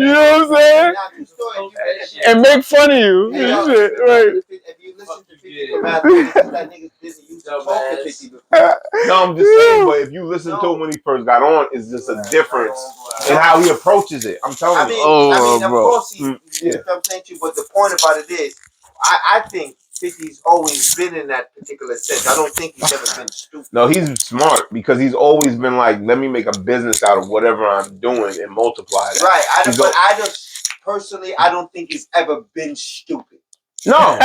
know what I'm saying? And make fun of you. Shit, right. If you listen to 50 that niggas didn't used to talk to 50 before. No, I'm just saying, but if you listen to him when he first got on, it's just a difference in how he approaches it. I'm telling you. I mean, of course, you know what I'm saying to you, but the point about it is, I think 50's always been in that particular sense. I don't think he's ever been stupid. No, he's smart because he's always been like, let me make a business out of whatever I'm doing and multiply that. Right. I just personally, I don't think he's ever been stupid. No,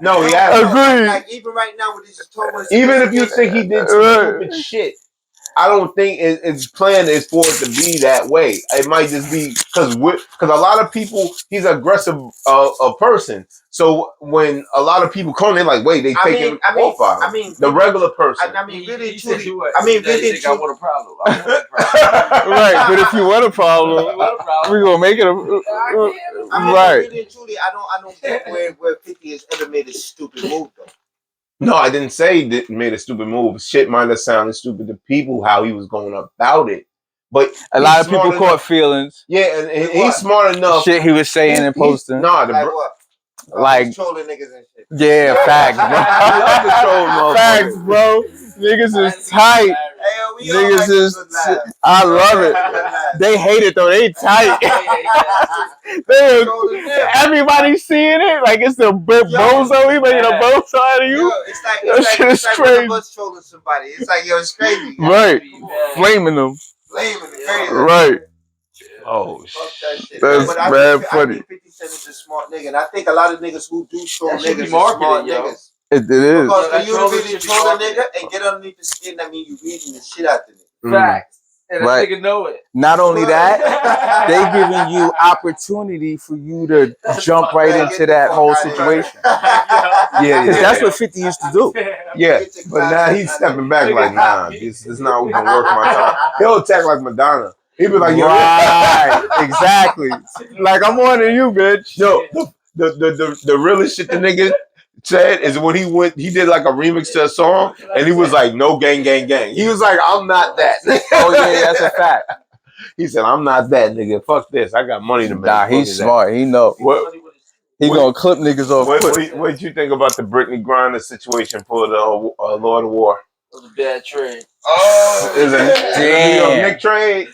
no, he hasn't. Agreed. Like even right now, when he's just talking, even if you think he did some stupid shit, I don't think his plan is for it to be that way. It might just be because a lot of people, he's an aggressive a person. So when a lot of people come, they're like, wait, they taking off on him. I mean, the regular person. I mean, really, he truly. I mean, really, think I want a problem. I want a problem. Right, but if you want a problem, we're gonna make it a right. Really, truly, I don't think where 50 has ever made a stupid move though. No, I didn't say he made a stupid move. Shit might have sounded stupid to people how he was going about it. But a lot of people caught feelings. Yeah, and he's smart enough. Shit he was saying and posting. Like what? Like trolling niggas and shit. Yeah, facts, bro. I love the troll motherfuckers. Facts, bro. Niggas is tight. Hey, niggas is. I love it. They hate it though. They tight. Everybody seeing it like it's the bozo. He making a bozo out of you. It's like one of us trolling somebody. It's like it's crazy. Right, flaming them. Crazy. Right. Oh shit. That's bad funny. I think 50 Cent is a smart nigga, and I think a lot of niggas who do troll niggas are smart niggas. It is. Because for you to really troll a nigga and get underneath the skin, that means you reading the shit out the nigga. Facts. And that nigga know it. Not only that, they giving you opportunity for you to jump right into that whole situation. Yeah, that's what 50 used to do. Yeah, but now he's stepping back like, nah, this is not gonna work my time. He'll attack like Madonna. He'll be like, right, exactly. Like I'm warning you, bitch. Yo, the realest shit the nigga said is when he did like a remix to a song and he was like, no gang gang gang. He was like, I'm not that. Oh yeah, that's a fact. He said, I'm not that nigga. Fuck this. I got money to make. Nah, he's smart. He know. He gonna clip niggas off. What did you think about the Brittany Griner situation for the Lord of War? It was a bad trade. Oh, is a Nick trade.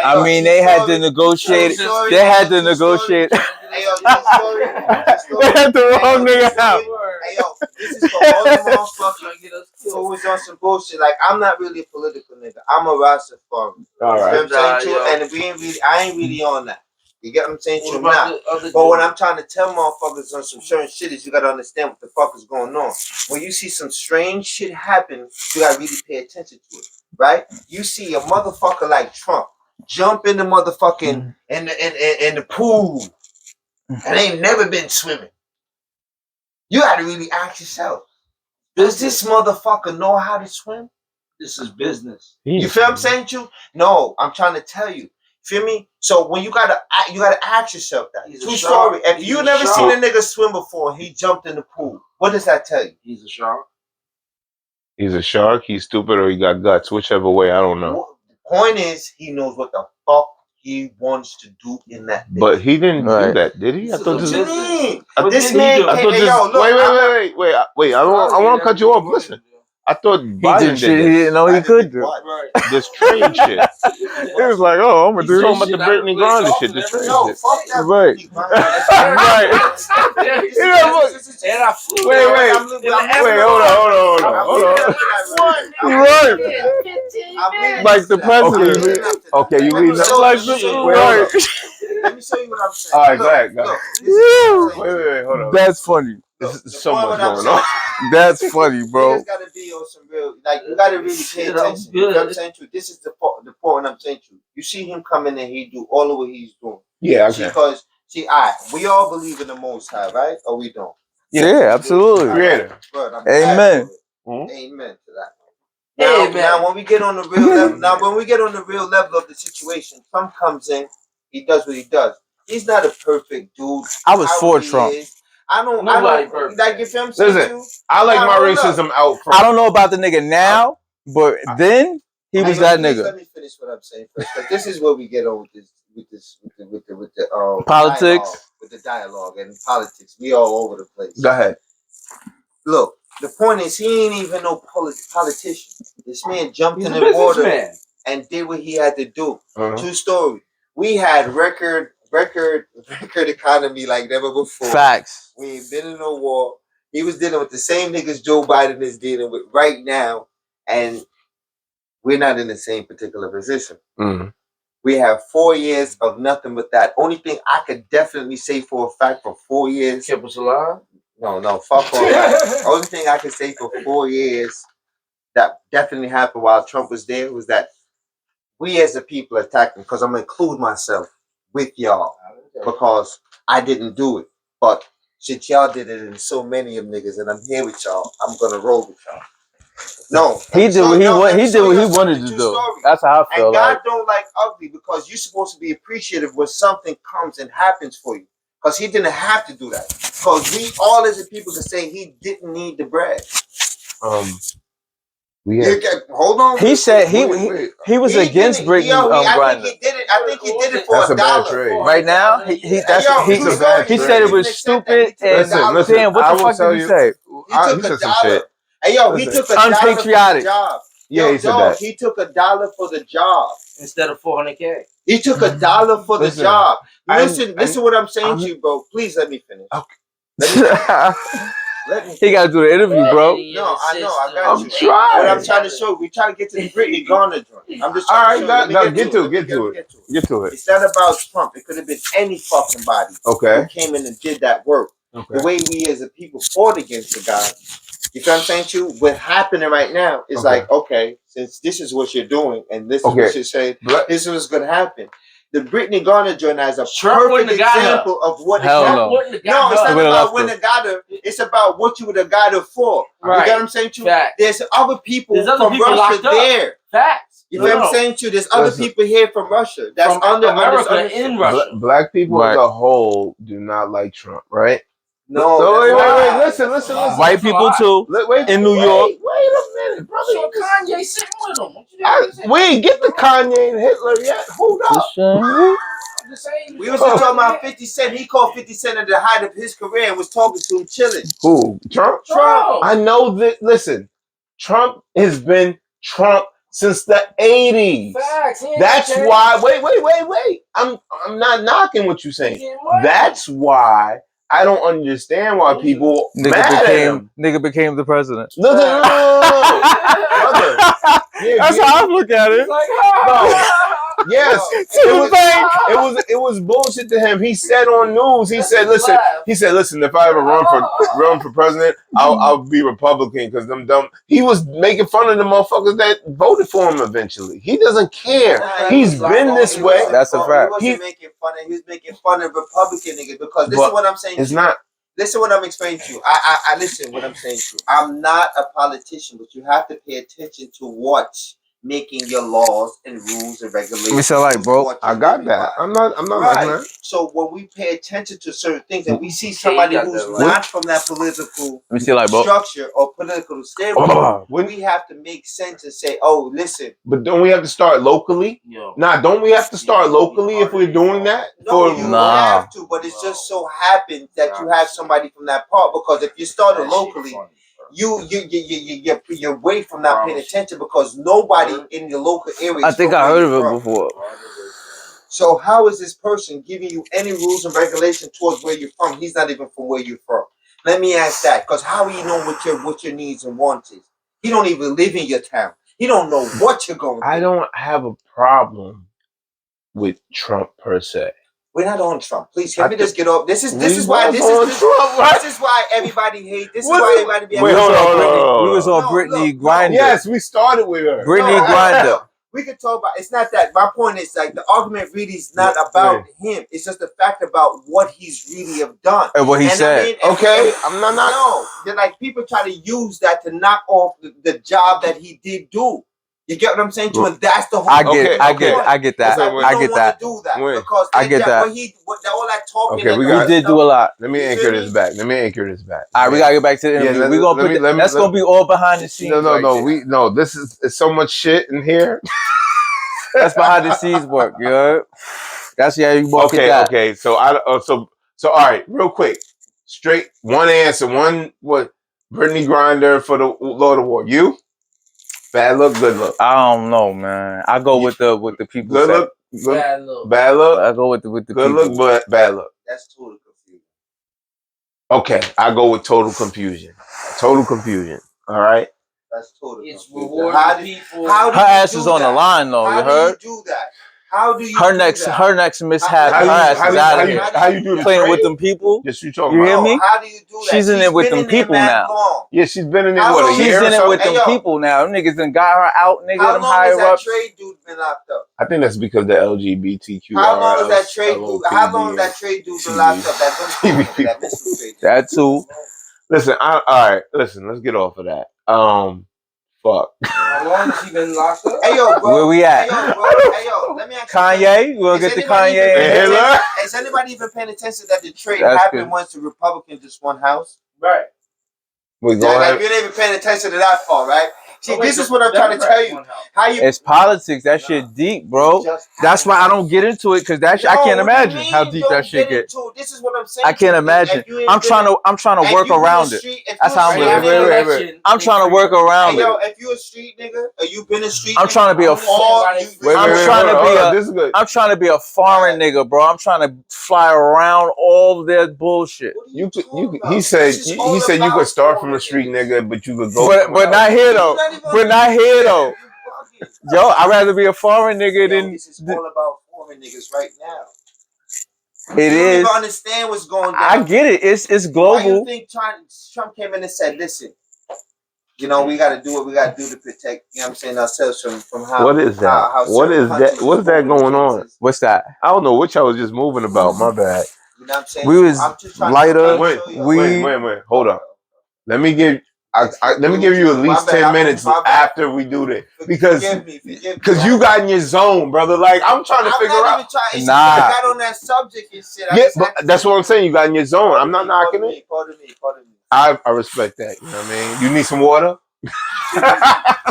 I mean, they had to negotiate. They had to negotiate. They had the wrong nigga out. Hey yo, this is for all the motherfuckers who was on some bullshit. Like I'm not really a political nigga. I'm a Rastafari. All right. You know what I'm saying? And I ain't really on that. You get what I'm saying? You're not. But what I'm trying to tell motherfuckers on some certain shit is you gotta understand what the fuck is going on. When you see some strange shit happen, you gotta really pay attention to it, right? You see a motherfucker like Trump jump in the motherfucking in the pool and ain't never been swimming. You gotta really ask yourself, does this motherfucker know how to swim? This is business. You feel what I'm saying to you? No, I'm trying to tell you. Feel me? So when you gotta ask yourself that. True story. If you never seen a nigga swim before and he jumped in the pool, what does that tell you? He's a shark. He's a shark, he's stupid, or he got guts. Whichever way, I don't know. The point is, he knows what the fuck he wants to do in that business. But he didn't do that, did he? I thought this was... This man... Wait, I want to cut you off. Listen. I thought Biden did shit he didn't know he could do. Right. This train shit. He was like, "Oh, I'm gonna do this." Talking about the Brittany Griner shit, the train shit. Fuck that. Right. Wait, Like the president. Okay, you reading that? Let me show you what I'm saying. All right, go ahead. Wait, hold on. That's funny. This is so much going on. That's funny, bro. Niggas gotta be on some real, like, you gotta really pay attention. You know what I'm saying to you? This is the point I'm saying to you. You see him come in and he do all of what he's doing. Yeah, okay. Because, we all believe in the Most High, right? Or we don't? Yeah, absolutely. Creator. Amen. Amen to that. Now, when we get on the real level, of the situation, Trump comes in, he does what he does. He's not a perfect dude. I was for Trump. I don't like you feel what I'm saying? Listen, I like my racism out front. I don't know about the nigga now, but then he was that nigga. Let me finish what I'm saying first. But this is where we get on with the politics, with the dialogue and politics. We all over the place. Go ahead. Look, the point is he ain't even no politician. This man jumped in the water and did what he had to do. True story. We had record economy like never before. Facts. We ain't been in no war. He was dealing with the same niggas Joe Biden is dealing with right now, and we're not in the same particular position. We have 4 years of nothing but that. Only thing I could definitely say for a fact for 4 years. Kept us alive? No, fuck all that. Only thing I could say for 4 years that definitely happened while Trump was there was that we as a people attacked him, because I'm gonna include myself with y'all because I didn't do it. But shit, y'all did it, and so many of niggas, and I'm here with y'all. I'm gonna roll with y'all. No, he did what he wanted to do. That's how I feel. And God don't like ugly, because you're supposed to be appreciative when something comes and happens for you. Because he didn't have to do that. Because we all as a people can say he didn't need the bread. Hold on. He said he was against Brittany Griner. I think he did it for $1. Right now, he said it was stupid and damn. What the fuck did he say? He took $1. Hey yo, he took $1 unpatriotic. For the job. Yeah, he said that. He took $1 for the job instead of $400K. He took $1 for the job. Listen what I'm saying to you, bro. Please let me finish. He got to do the interview, bro. No, I know. I got you. Trying. What I'm trying to show, we trying to get to the Brittany Griner joint. I'm just trying to get to it. Get to it. It's not about Trump. It could have been any fucking body who came in and did that work. The way we as a people fought against the guy. You know what I'm saying to you? What's happening right now is like, okay, since this is what you're doing and this is what you're saying, this is what's going to happen. The Brittany Griner joint is a perfect example of what happened. No, it's not about when the got her. It's about what you would have got her for. Right. You get what I'm saying to you? Facts. There's other people from Russia there. Facts. You know what I'm saying to you? There's other people here from Russia. That's from under America in Russia. Black people as a whole do not like Trump, right? No. Wait. Listen. White people too. In New York. Wait a minute, brother. So Kanye sitting with him. We ain't get the Kanye and Hitler yet. Hold up. We was just talking about 50 Cent. He called 50 Cent at the height of his career and was talking to him chilling. Who? Trump? I know that. Listen, Trump has been Trump since the 80s. Facts. That's why. Wait. I'm not knocking what you're saying. That's why I don't understand why people nigga became the president. No. Brother, that's how I look at it. Like, Yes, it was bullshit to him. He said on news, he said, listen, if I ever run for president, I'll be Republican because them dumb. He was making fun of the motherfuckers that voted for him eventually. He doesn't care. He's been this way. That's a fact. He wasn't making fun of. He was making fun of Republican niggas because this is what I'm saying. It's not. Listen what I'm explaining to you. I listen what I'm saying to you. I'm not a politician, but you have to pay attention to what's making your laws and rules and regulations. We sound like, bro. I got that. I'm not right. like that. So when we pay attention to certain things and we see somebody who's not from that political structure or political standpoint, we have to make sense and say, oh, listen. But don't we have to start locally? Don't we have to start locally if we're doing that? No, you have to, but it's just so happens that you have somebody from that part because if you started locally, you're away from not paying attention because nobody in the local area. I think I heard of it before. So how is this person giving you any rules and regulations towards where you're from? He's not even from where you're from. Let me ask that, because how will you know what your needs and wants is? He don't even live in your town. He don't know what you're going through. I don't have a problem with Trump per se. We're not on Trump. Please, can we just get off? This is why everybody hates. This is why everybody be. Wait, hold on. We was on Brittany Griner. Yes, we started with her. Brittany Griner. We could talk about. It's not that. My point is like the argument really is not about him. It's just the fact about what he's really have done and what he said. I'm not. No, they're like people try to use that to knock off the job that he did do. You get what I'm saying? And that's the whole. I get that. Like, I get that. Do that because I get that. All that talking. Okay, we did do a lot. Let me anchor this back. All right, we gotta get back to the interview. We're gonna put that's gonna be all behind the scenes. No. This is so much shit in here. That's behind the scenes work, you know? That's how you walk it down. Okay. So all right, real quick. Straight one answer. Brittany Griner for the Lord of War. You? Bad look, good look. I don't know, man. I go with the people. Good look, bad look. I go with the good people. look, but bad look. That's total confusion. Okay, I go with total confusion. Total confusion. All right. That's total. It's confusion. How her ass is on the line, though. You heard? Do that? How do you? Her next mishap. Her ass is out of here. How you do the playing with them people? Yes, you talking about. You hear me? How do you do that? She's in it with them people now. Yeah, she's been in it. What, a year? She's in it with them people now. Them niggas done got her out. Nigga, them higher up. How long has that trade dude been locked up? I think that's because the LGBTQ. How long has that trade dude? How long has that trade dude been locked up? That too. Listen, all right. Listen, let's get off of that. Fuck. How long has he been locked up? Hey yo, bro. Where we at? Hey yo, let me ask you. Kanye? We'll get to Kanye. Is anybody even paying attention that the trade happened once the Republicans just won House? Right. We go ahead. You're not even paying attention to that part, right? See, this is what I'm trying to tell you. It's politics. That shit deep, bro. That's why I don't get into it because that shit, I can't imagine how deep that shit gets. This is what I'm saying. I can't imagine. I'm trying to work around it. That's how I'm looking. I'm trying to work around it. Yo, if you a street nigga, or you been a street, I'm trying to be I'm trying to be a foreign nigga, bro. I'm trying to fly around all their bullshit. He said you could start from a street nigga, but you could go. But not here though. But not here though. Yo, I'd rather be a foreign nigga than. This is all about foreign niggas right now. It is. You don't understand what's going down. I get it. It's global. Why you think Trump came in and said, "Listen, you know, we got to do what we got to do to protect, you know what I'm saying, ourselves from how." What is that? What is that? What's that going on? What's that? I don't know what y'all was just moving about. My bad. You know what I'm saying? We was lighter. Wait. Hold on. Let me give you at least 10 minutes after we do this because you got in your zone, brother. Like I'm trying to figure out. I got on that subject and shit. Yeah, but that's what I'm saying. You got in your zone. I'm not knocking it. Pardon me. I respect that. You know what I mean? You need some water?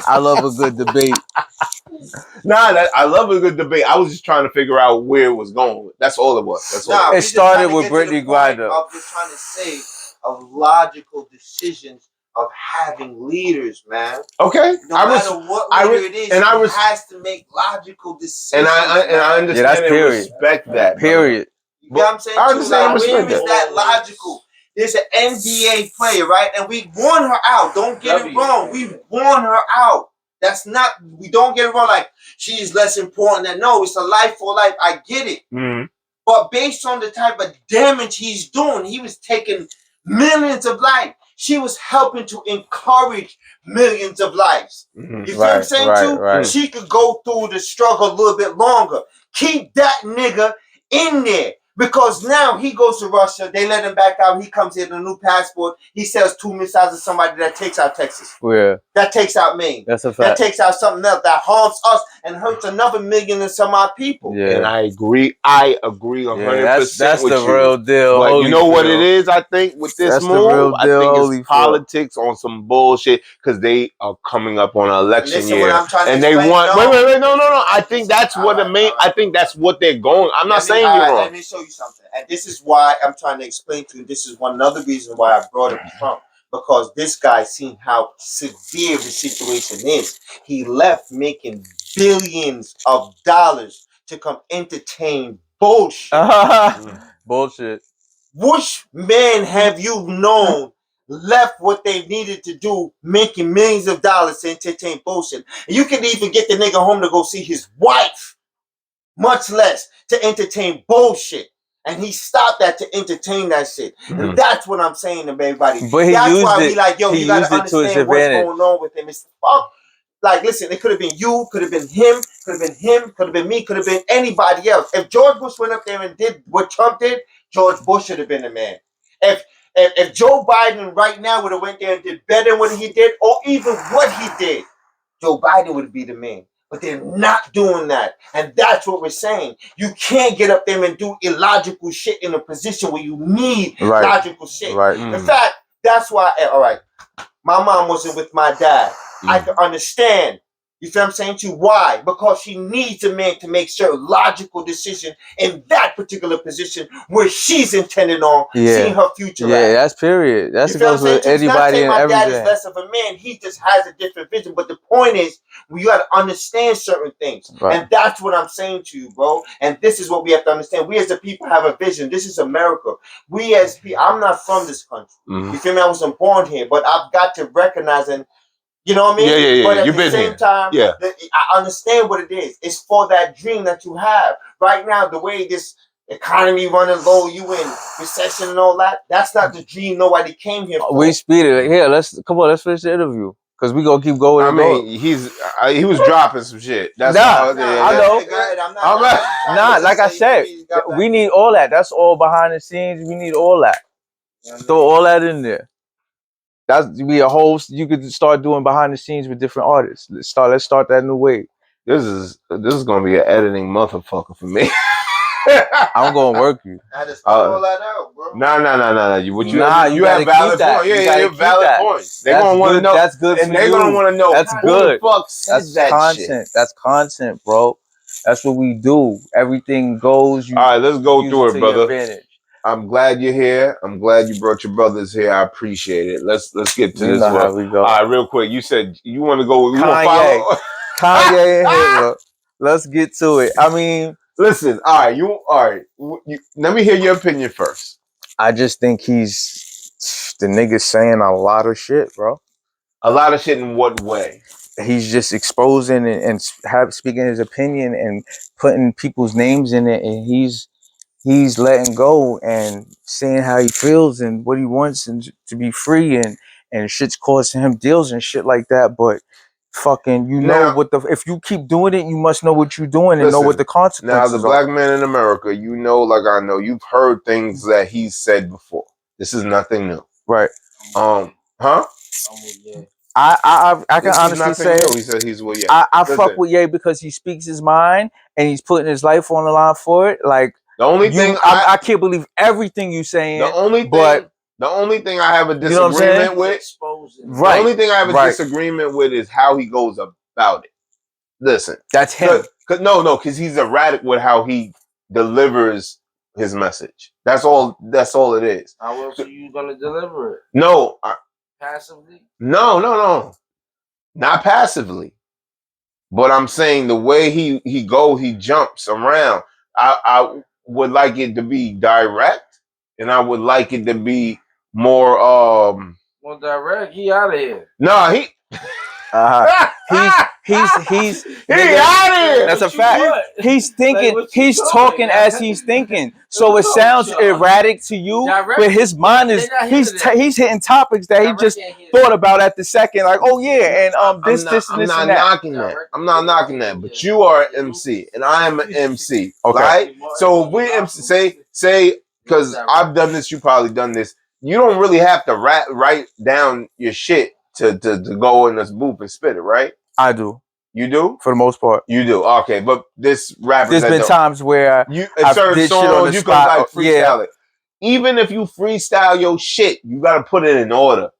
I love a good debate. I love a good debate. I was just trying to figure out where it was going. That's all it was. That's all. It started with Brittany Griner. I was trying to say of logical decisions of having leaders, man. Okay. No matter what leader it is, he has to make logical decisions. And I understand and respect that. Period. You know what I'm saying? I understand. Where is that logical? There's an NBA player, right? And we won her out. Don't get it wrong. We won her out. That's not. We don't get it wrong. Like she's less important than no. It's a life for life. I get it. Mm-hmm. But based on the type of damage he's doing, he was taking millions of lives. She was helping to encourage millions of lives. Mm-hmm. You feel what I'm saying, too? Right. She could go through the struggle a little bit longer. Keep that nigga in there. Because now he goes to Russia, they let him back out, he comes here with a new passport, he sells 2 missiles to somebody that takes out Texas. Yeah. That takes out Maine. That's a That fact. takes out something else that harms us and hurts another million and some odd people. Yeah. And I agree 100% that's with the you. real deal. But you know what it is, I think, with this That's the move? real I deal, think it's politics on some bullshit because they are coming up on an election Listen, year. what I'm trying to And they explain, want wait, no. I think that's All what the right, main all right. I think that's what they're going. I'm not saying all you're right, wrong. Let me show you something. And this is why I'm trying to explain to you. This is one other reason why I brought up Trump. Because this guy seen how severe the situation is. He left making billions of dollars to come entertain bullshit. Bullshit. Which man have you known left what they needed to do, making millions of dollars to entertain bullshit? And you can even get the nigga home to go see his wife, much less to entertain bullshit. And he stopped that to entertain that shit. And that's what I'm saying to everybody. But he that's used why it. we like, yo, he you gotta used it to his understand what's advantage. going on with him. It's fuck. Like, listen, it could have been you, could have been him, could have been him, could have been me, could have been anybody else. If George Bush went up there and did what Trump did, George Bush should have been the man. If Joe Biden right now would have went there and did better than what he did, or even what he did, Joe Biden would be the man. But they're not doing that. And that's what we're saying. You can't get up there and do illogical shit in a position where you need logical shit. Right. In fact, that's why, all right, my mom wasn't with my dad. I can understand. You feel what I'm saying to you? Why? Because she needs a man to make certain logical decision in that particular position where she's intending on seeing her future. Yeah, that's period. That's goes with anybody and my everything. dad is less of a man. He just has a different vision. But the point is, we got to understand certain things. Right. And that's what I'm saying to you, bro. And this is what we have to understand. We as the people have a vision. This is America. We as people, I'm not from this country. You feel me? I wasn't born here. But I've got to recognize and you know what I mean? Yeah. But at You've the been same here. time, Yeah. I understand what it is. It's for that dream that you have. Right now, the way this economy running low, you in recession and all that, that's not the dream nobody came here for. We speeded it. Here, let's finish the interview. Because we gonna keep going. I mean, he was dropping some shit. That's I know. Like I said, we need all that. That's all behind the scenes. We need all that. Throw all that in there. That's be a whole. You could start doing behind the scenes with different artists. Let's start that new wave. This is gonna be an editing motherfucker for me. I'm gonna work you. I just all that out, bro. No. You gotta have valid keep that. points. You Yeah, gotta you have keep valid that. points. They're gonna want to know. That's good and for they're you. gonna want to know. That's who good. the fuck said That's that content. shit? That's content, bro. That's what we do. Everything goes. All right, let's go through it, brother. Advantage. I'm glad you're here. I'm glad you brought your brothers here. I appreciate it. Let's get to You this know one. how we go. All right, real quick. You said you want to go. You want to Kanye. follow Kanye and Hitler. Let's get to it. I mean, listen. All right. Let me hear your opinion first. I just think the nigga's saying a lot of shit, bro. A lot of shit in what way? He's just exposing and speaking his opinion and putting people's names in it, and he's letting go and saying how he feels and what he wants and to be free and shit's costing him deals and shit like that. But fucking, if you keep doing it, you must know what you're doing and know what the consequences are. Now, the black man in America, you know, like I know, you've heard things that he's said before. This is nothing new, right? Huh? I can honestly say new. He said he's with Ye. I fuck with Ye because he speaks his mind and he's putting his life on the line for it. Like the only thing I can't believe everything you saying. The only thing I have a disagreement with, the only thing I have a disagreement with is how he goes about it. Listen, that's him. Because he's erratic with how he delivers his message. That's all it is. How else are you gonna deliver it? No, passively. No, not passively. But I'm saying the way he jumps around. I would like it to be direct, and I would like it to be more Well, direct. He out of here. No, He's He out here. That's a fact. He's thinking. Like, what you he's doing? talking as he's thinking. So it sounds erratic to you, but his mind is he's hitting topics that he just thought about at the second. Like, oh yeah, and this and I'm this not and that. knocking that. I'm not knocking that. But you are an MC, and I am an MC. Okay. Right? So we MC say because I've done this. You probably done this. You don't really have to write down your shit to go in this booth and spit it, right? I do. You do? For the most part. You do. Okay, but this rapper. There's been times where you I certain did shit on songs the you spot. can like freestyle it. Even if you freestyle your shit, you gotta put it in order.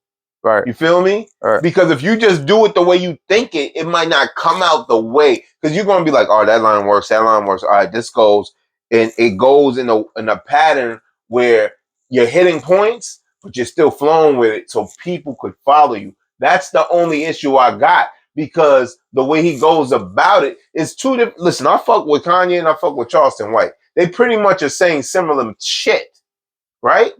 Right. You feel me? Right. Because if you just do it the way you think it, it might not come out the way. Because you're gonna be like, oh, that line works, that line works. All right, this goes, and it goes in a pattern where you're hitting points, but you're still flowing with it, so people could follow you. That's the only issue I got. Because the way he goes about it is two different. Listen, I fuck with Kanye and I fuck with Charleston White. They pretty much are saying similar shit, right?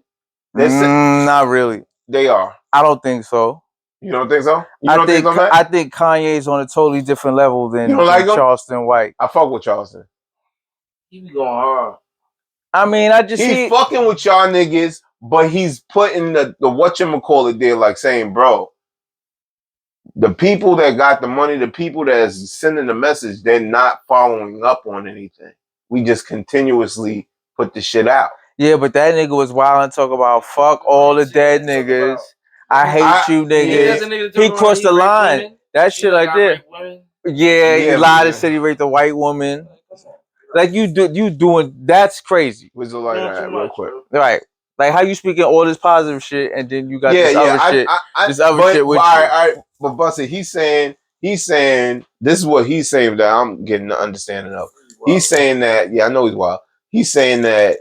Not really. They are. I don't think so. You don't think so? I think Kanye's on a totally different level than Charleston White. I fuck with Charleston. He be going hard. I mean, he's fucking with y'all niggas, but he's putting the whatchamacallit there, like saying, bro, the people that got the money, the people that's sending the message, they're not following up on anything. We just continuously put the shit out. Yeah, but that nigga was wild and talk about fuck all the dead niggas. I hate you niggas. He crossed the line. That shit right there. Yeah, he lied and said he raped a white woman. Like you doing that's crazy. Was like that real quick. Right. Like how you speaking all this positive shit and then you got this other shit. This other shit with you. All right. But Bussy, he's saying this is what he's saying that I'm getting the understanding of. He's saying that, I know he's wild. He's saying that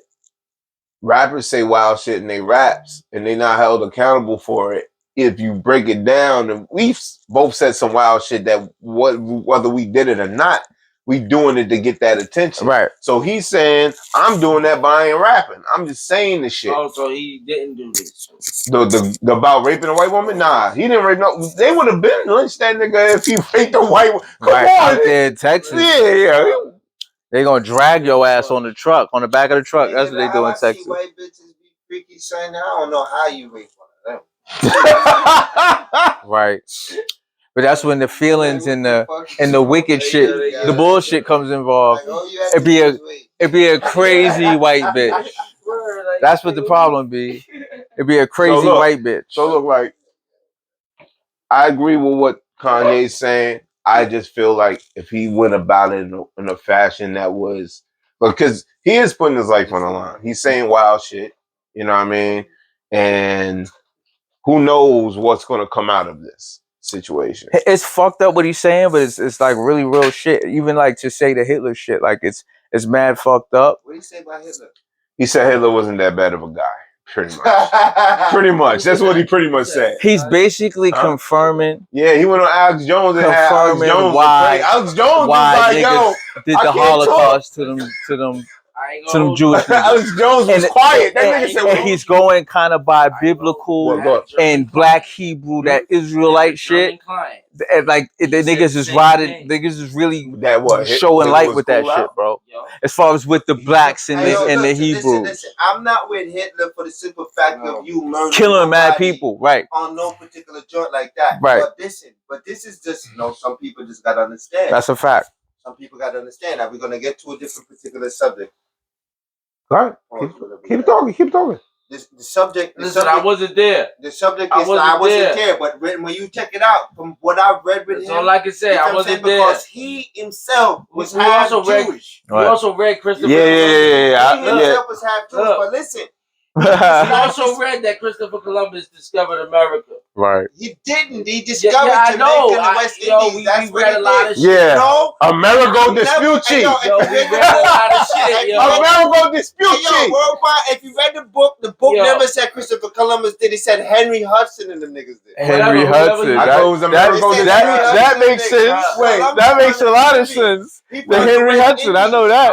rappers say wild shit in their raps and they're not held accountable for it. If you break it down, and we've both said some wild shit that whether we did it or not, we doing it to get that attention. Right. So he's saying, I'm doing that, but I ain't rapping. I'm just saying the shit. Oh, so he didn't do this. The about raping a white woman? Nah, he didn't rape no. They would have been lynched that nigga if he raped a white woman. Come on, out there in Texas. Yeah. They gonna drag your ass on the truck, on the back of the truck. That's what they do in Texas. White bitches be freaky, son. I don't know how you rape one of them. Right. But that's when the feelings and the wicked shit, the bullshit comes involved. It'd be a crazy white bitch. That's what the problem be. It'd be a crazy white bitch. So look, like, I agree with what Kanye's saying. I just feel like if he went about it in a fashion that was, because he is putting his life on the line. He's saying wild shit, you know what I mean? And who knows what's going to come out of this situation. It's fucked up what he's saying, but it's like really real shit. Even like to say the Hitler shit, like it's mad fucked up. What do you say about Hitler? He said Hitler wasn't that bad of a guy. Pretty much. Pretty much. That's what he pretty much said. He's basically confirming. Yeah, he went on Alex Jones and had Alex Jones why Alex Jones why was like, yo, did the Holocaust to them Jewish niggas. Alex Jones was quiet. That nigga said, and he's going kind of by biblical and black Hebrew, that Israelite shit. And like the niggas is riding, niggas is really showing light with that shit, bro. As far as with the blacks and the Hebrews. Listen, I'm not with Hitler for the simple fact of you murdering killing mad people, right? On no particular joint like that, right? But this is just, some people just gotta understand. That's a fact. Some people gotta understand that we're gonna get to a different particular subject. All right, keep talking. The subject. Listen, I wasn't there. The subject is I wasn't there, but when you check it out, from what I've read with him, so like I said, I wasn't there because he himself was half Jewish. We also read Christopher. Yeah. He himself was half Jewish, but listen. He also read that Christopher Columbus discovered America. Right. He didn't. He discovered Jamaica and the West Indies. That's we read a lot of shit. Yeah. No, Amerigo Vespucci. We read a lot of shit. Amerigo Vespucci. Worldwide, if you read the book never said Christopher Columbus did. It said Henry Hudson and them niggas did. Henry Hudson. That makes sense. Wait, that makes a lot of sense. The Henry Hudson, I know that.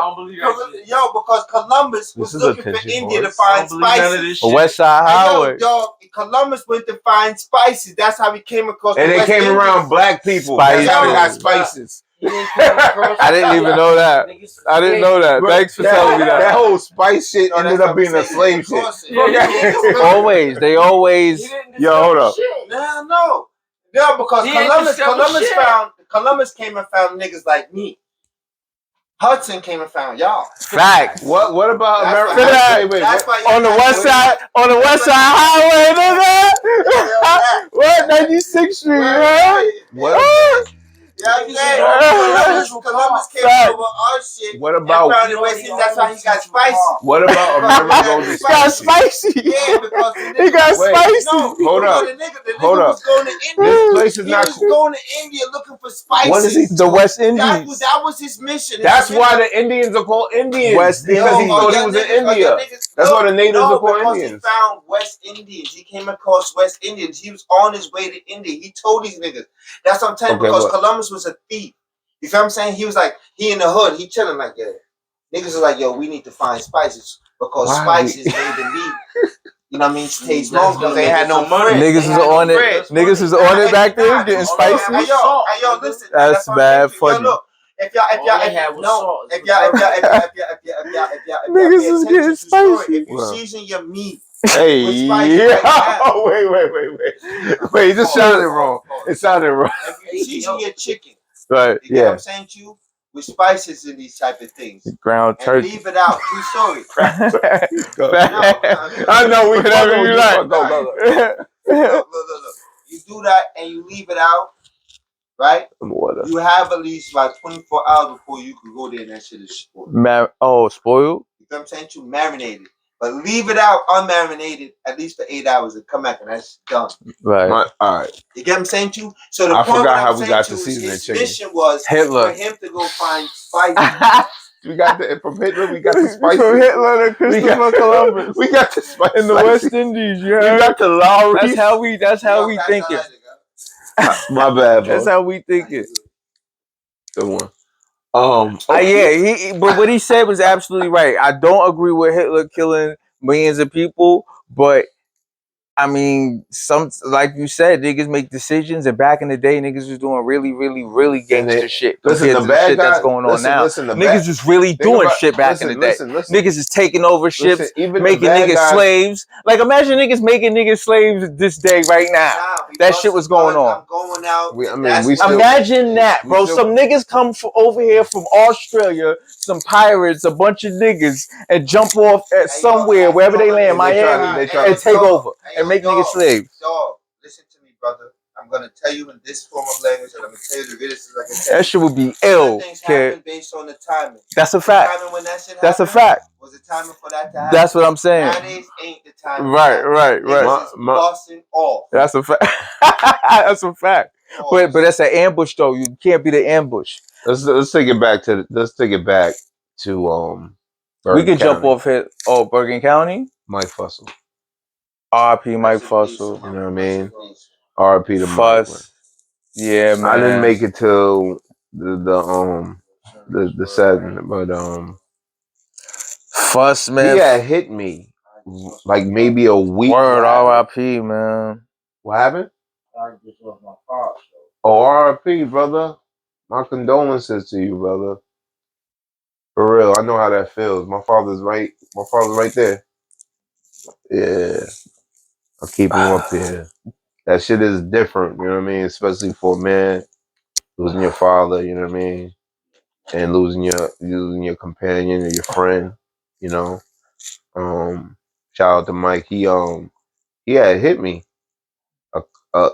Because Columbus was looking for India to find spices. West Side Highway. Columbus went to find spices. spices. That's how we came across. And they came around black people. That's how they got spices. I didn't even know that. I didn't know that. Thanks for telling me that. That whole spice shit ended up being a slave shit. They always. Yo, hold up. No, because Columbus came and found niggas like me. Hudson came and found y'all. Facts. What about America? Wait. On the west side highway, nigga. What? 96th Street, right? What? Columbus came over our shit. What about? That's why he got spicy. What about America goes to He got spicy. Yeah, because he got spicy. No, hold up. The nigga was going to India. This place is not cool. Going to India looking for spices. What is he? The West Indies. That was his mission. That's why the Indians are called Indians. West because he thought he was in India. That's why the natives are called Indians. He found West Indians. He came across West Indians. He was on his way to India. He told these niggas. That's what I'm telling you, because Columbus was a thief. You feel what I'm saying? He was like, he in the hood, he chilling like that. Niggas are like, yo, we need to find spices because spices made the meat. You know what I mean? Taste long because they had no money. Niggas is on it. Niggas is on it back there, getting spicy. Hey yo, listen. That's bad funny. Look, if y'all niggas is getting spicy. If you season your meat. Hey, yeah. Oh, wait. It just sounded wrong. It sounded wrong. If you season your chicken. Right. You get what I'm saying to you? With spices and these type of things. Ground turkey. Leave it out. True story. I know. Whatever you like. Go. Look. You do that and you leave it out, right? Water. You have at least about 24 hours before you can go there and that shit is spoiled. Spoiled? You know what I'm saying to you? Marinated. But leave it out unmarinated at least for 8 hours and come back and that's done. Right. All right. You get what I'm saying to you? So the I point forgot how I'm we saying got to to you season his chicken. mission was Hitler. for him to go find spices. We got from Hitler. We got the spices. From Hitler to Christopher Columbus. We got the spices in the West Indies. You heard? We got the Lowry. That's how we thinking. My bad, bro. That's how we thinking. Good one. But what he said was absolutely right. I don't agree with Hitler killing millions of people, but I mean, like you said, niggas make decisions, and back in the day, niggas was doing really, really, really gangster shit compared to the shit that's going on now. Niggas was really doing shit back in the day. Niggas is taking over ships, making niggas slaves. Like, imagine niggas making niggas slaves this day right now. That shit was going on. Imagine that, bro. Some niggas come over here from Australia, some pirates, a bunch of niggas, and jump off at somewhere, wherever they land, Miami, and take over. And make niggas slaves. Dog, listen to me, brother. I'm gonna tell you in this form of language, and I'm gonna tell you the realest as I can tell you. That shit would be ill, kid. Based on the timing. That's a fact. That's a fact. Was the timing for that to happen? That's what I'm saying. Nowadays ain't the time. Right. Busting off. That's a fact. That's a fact. But that's an ambush though. You can't be the ambush. Let's take it back to we can jump off Bergen County. Mike Fussell. R.P. Mike Fussell. You know what I mean? R.P. to Fuss. Yeah, man. I didn't make it till the second, but Fuss, man. He had hit me like maybe a week. Word, R.I.P. man. What happened? Oh, R.I.P. brother. My condolences to you, brother. For real, I know how that feels. My father's right there. Yeah. I'll keep him up there. That shit is different, you know what I mean? Especially for a man losing your father, you know what I mean? And losing your companion or your friend, you know. Shout out to Mike. He had hit me.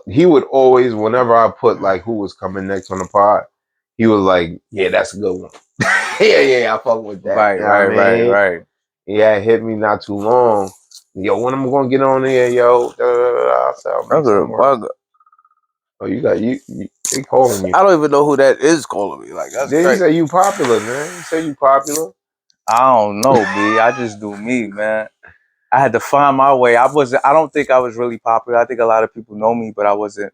He would always, whenever I put like who was coming next on the pod, he was like, "Yeah, that's a good one." yeah, I fuck with that. Right. He had hit me not too long. Yo, when am I gonna get on there, yo? I said, oh, you they calling you. I don't even know who that is calling me. Like, that's crazy. You say you popular, man. You say you popular. I don't know, B. I just do me, man. I had to find my way. I don't think I was really popular. I think a lot of people know me, but I wasn't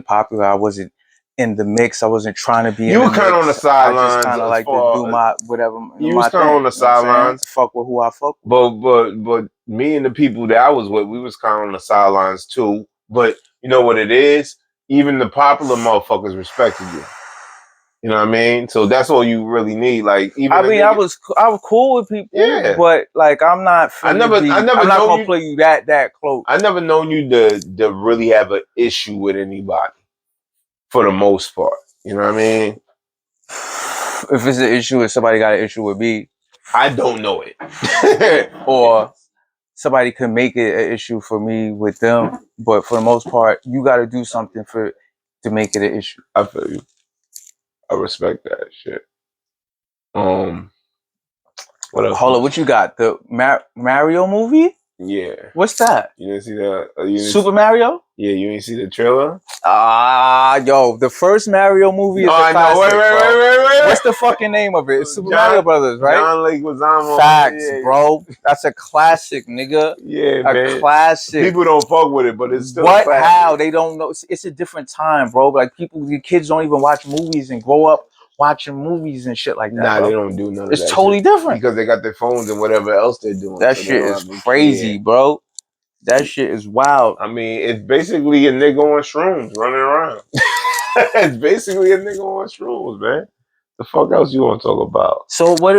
popular. I wasn't in the mix. I wasn't trying to be. You were kind of on the sidelines. I just kind of like to do my whatever. You was kind of on the sidelines. Fuck with who I fuck with. But me and the people that I was with, we was kind of on the sidelines too. But you know what it is? Even the popular motherfuckers respected you. You know what I mean? So that's all you really need. Like, even I mean, I was cool with people, yeah. But like, I'm not. I'm not gonna play you that close. I never known you to really have an issue with anybody, for the most part. You know what I mean? If it's an issue, if somebody got an issue with me, I don't know it. or somebody could make it an issue for me with them. But for the most part, you got to do something to make it an issue. I feel you. I respect that shit. What else? Hold on, what you got? The Mario movie? Yeah. What's that? You didn't see that? Super Mario? Yeah, you didn't see the trailer? Yo, the first Mario movie is a classic. Wait. What's the fucking name of it? It's Super Mario Brothers, right? John Leguizamo. Facts, bro. That's a classic, nigga. Yeah, man. A classic. People don't fuck with it, but it's still a classic. How? They don't know. It's a different time, bro. Like, the kids don't even watch movies and grow up watching movies and shit like that. Nah, bro. They don't do none of that. It's totally different. Because they got their phones and whatever else they're doing. That shit is crazy, bro. That shit is wild. I mean, it's basically a nigga on shrooms running around. It's basically a nigga on shrooms, man. The fuck else you want to talk about? So what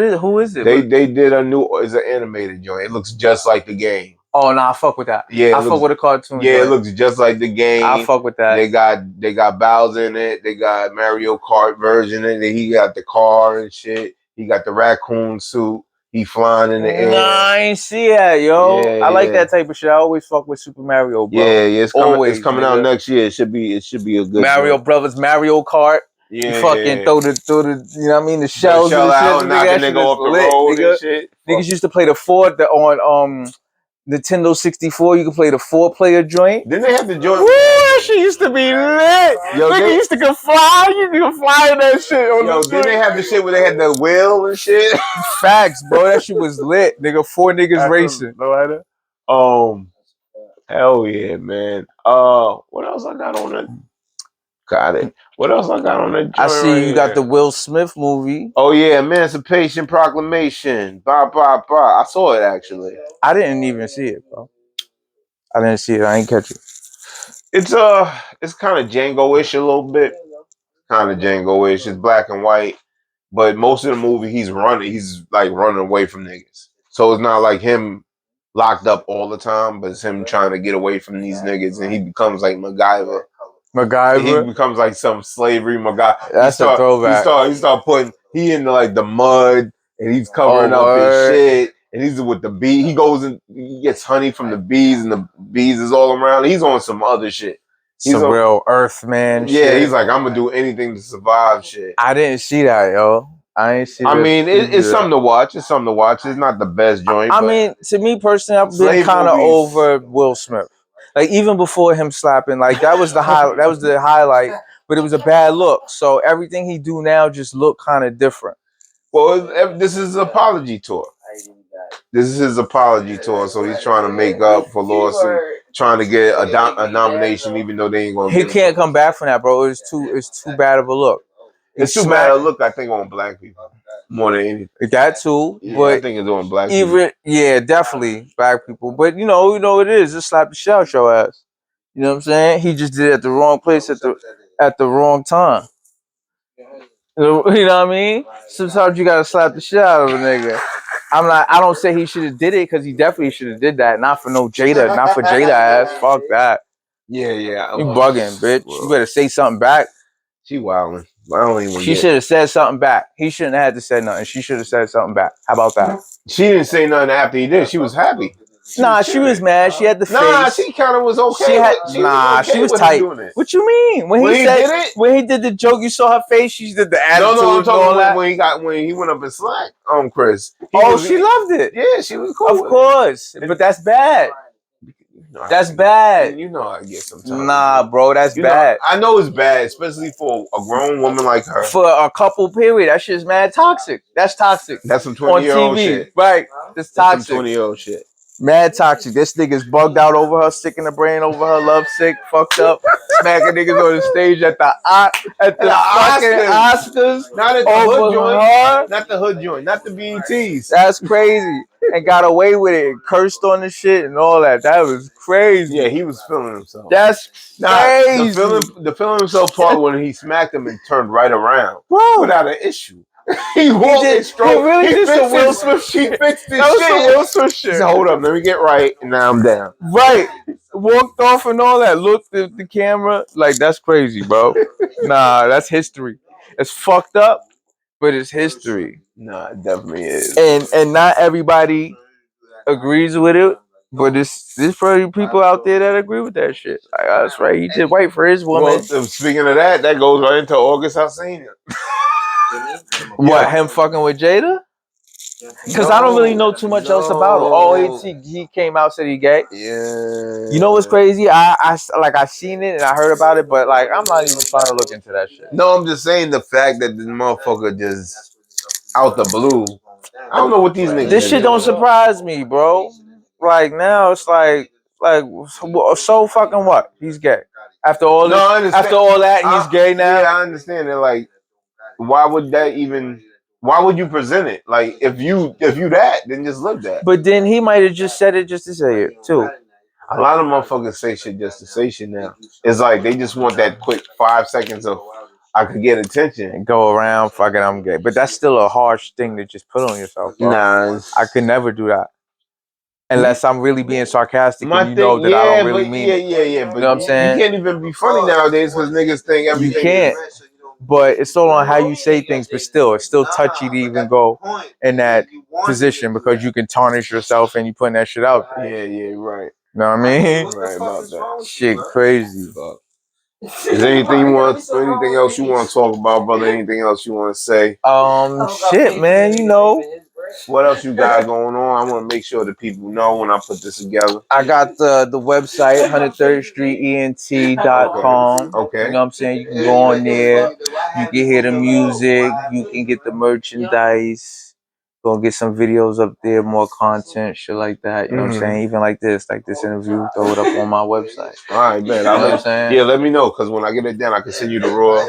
is? Who is it? They did a new. It's an animated joint. It looks just like the game. Oh no, I fuck with that. Yeah, I fuck with a cartoon. Yeah, it looks just like the game. I fuck with that. They got Bowser in it. They got Mario Kart version in it. He got the car and shit. He got the raccoon suit. He flying in the air. Nah, I ain't see that, yo. Yeah, I like that type of shit. I always fuck with Super Mario, bro. Yeah, it's coming out next year. It should be a good Mario Brothers, Mario Kart. Yeah, you fucking throw the you know what I mean, the shells and out, knock a nigga off the road and shit. Niggas used to play the on Nintendo 64. You can play the 4-player joint. Then they have the joint. Woo, that shit used to be lit. Yo, nigga used to fly. You can fly in that shit. Then they have the shit where they had the wheel and shit. Facts, bro. That shit was lit. Nigga, 4 niggas racing. Hell yeah, man. What else I got on it? Got it. What else I got on that joint? I see you got the Will Smith movie. Oh yeah, Emancipation Proclamation. Bah, bah, bah. I saw it actually. I didn't even see it, bro. I didn't see it. I ain't catch it. It's kind of Django-ish a little bit. Kind of Django-ish. It's black and white. But most of the movie he's like running away from niggas. So it's not like him locked up all the time, but it's him trying to get away from these niggas, and he becomes like MacGyver. He becomes like some slavery MacGyver. That's a throwback. He start putting into like the mud, and he's covering up his shit, and he's with the bee. He goes and he gets honey from the bees, and the bees is all around. He's on some other shit. He's some real Earthman shit. Yeah, he's like, I'm gonna do anything to survive shit. I didn't see that, yo. I ain't see that. I mean, it's something to watch. It's something to watch. It's not the best joint. I mean, to me personally, I've been kind of over Will Smith. Like, even before him slapping, like, that was the highlight, but it was a bad look. So everything he do now just look kind of different. Well, this is an apology tour. This is his apology tour, so he's trying to make up for loss and trying to get a nomination, even though they ain't gonna. He can't come back from that, bro. It's too bad of a look. It's too bad of a look, I think, on black people more than anything. That too, yeah, but I think it's on black people. Yeah, definitely black people. But you know it is. Just slap the shit out your ass. You know what I'm saying? He just did it at the wrong place at the wrong time. You know what I mean? Sometimes you gotta slap the shit out of a nigga. I don't say he should have did it, because he definitely should have did that. Not for Jada ass. Fuck that. Yeah. You bugging, bitch. You better say something back. She wildin'. I don't even. She should have said something back. He shouldn't have had to say nothing. She should have said something back. How about that? She didn't say nothing after he did. She was happy. She was mad. She had the face. Nah, she kind of was okay. She was tight. What you mean? When he did the joke, you saw her face. She did the attitude. No, I'm talking about when he went up and slacked. Chris. She loved it. Yeah, she was cool. Of course, but that's bad. That's bad. You know I get sometimes. Nah, bro, that's bad. I know it's bad, especially for a grown woman like her. For a couple period, that shit's mad toxic. That's toxic. That's some 20-year-old shit. Right. That's toxic. Some 20-year-old shit. Mad toxic. This nigga's bugged out over her, sick in the brain over her, love sick, fucked up, smacking niggas on the stage at the fucking Oscars. Not at the over hood joint. her. Not the hood joint. Not the BETs. That's crazy. And got away with it and cursed on the shit and all that. That was crazy. Yeah, he was feeling himself. That's crazy. The feeling himself part when he smacked him and turned right around. Bro. Without an issue. He walked and strode. He really did some Will Smith shit. He fixed this that was shit. some Will Smith shit. He said, hold up, let me get right, and now I'm down. Right. Walked off and all that. Looked at the camera. Like, that's crazy, bro. Nah, that's history. It's fucked up, but it's history. Nah, it definitely is. And not everybody agrees with it, but there's probably people out there that agree with that shit. Like, that's right. He did white for his woman. Well, speaking of that goes right into August Alsina. What, him fucking with Jada? Because I don't really know too much else about it. Oh, he came out, said he gay. Yeah. You know what's crazy? I seen it and I heard about it, but like I'm not even trying to look into that shit. No, I'm just saying the fact that the motherfucker just out the blue. I don't know what these niggas. This shit don't surprise me, bro. Like now it's like so fucking what? He's gay. After all that, he's gay now. Yeah, I understand it. Like, why would you present it? Like, if you that, then just look that. But then he might have just said it just to say it too. A lot of motherfuckers say shit just to say shit now. It's like they just want that quick 5 seconds of I could get attention and go around fucking I'm gay. But that's still a harsh thing to just put on yourself, bro. Nah, I could never do that. Unless I'm really being sarcastic and know that I don't really mean it. Yeah. But you know what I'm saying? You can't even be funny nowadays because niggas think everything. You can't. But it's all on how you say things, but still, it's still touchy to even go in that position because you can tarnish yourself and you putting that shit out there. Yeah, right. You know what I mean? Right about that. Shit crazy. Is there anything else you want to talk about, brother? Anything else you want to say? Shit, man, you know. What else you got going on? I want to make sure that people know when I put this together. I got the website, 103rd Street ENT.com. Okay. You know what I'm saying? You can go on there. You can hear the music. You can get the merchandise. Go get some videos up there, more content, shit like that. You know what I'm saying? Even like this interview, throw it up on my website. All right, man. You know what I'm saying? Yeah, let me know because when I get it done, I can send you the raw,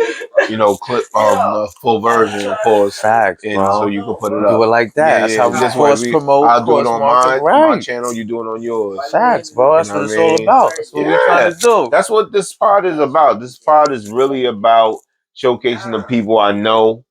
clip of the full version, of course. Facts, and bro. so you can put it up. Do it like that. That's how we cross promote. I'll do it on my channel. You do it on yours. Facts, bro. That's what it's all about. That's what we're trying to do. That's what this part is about. This part is really about showcasing the people I know,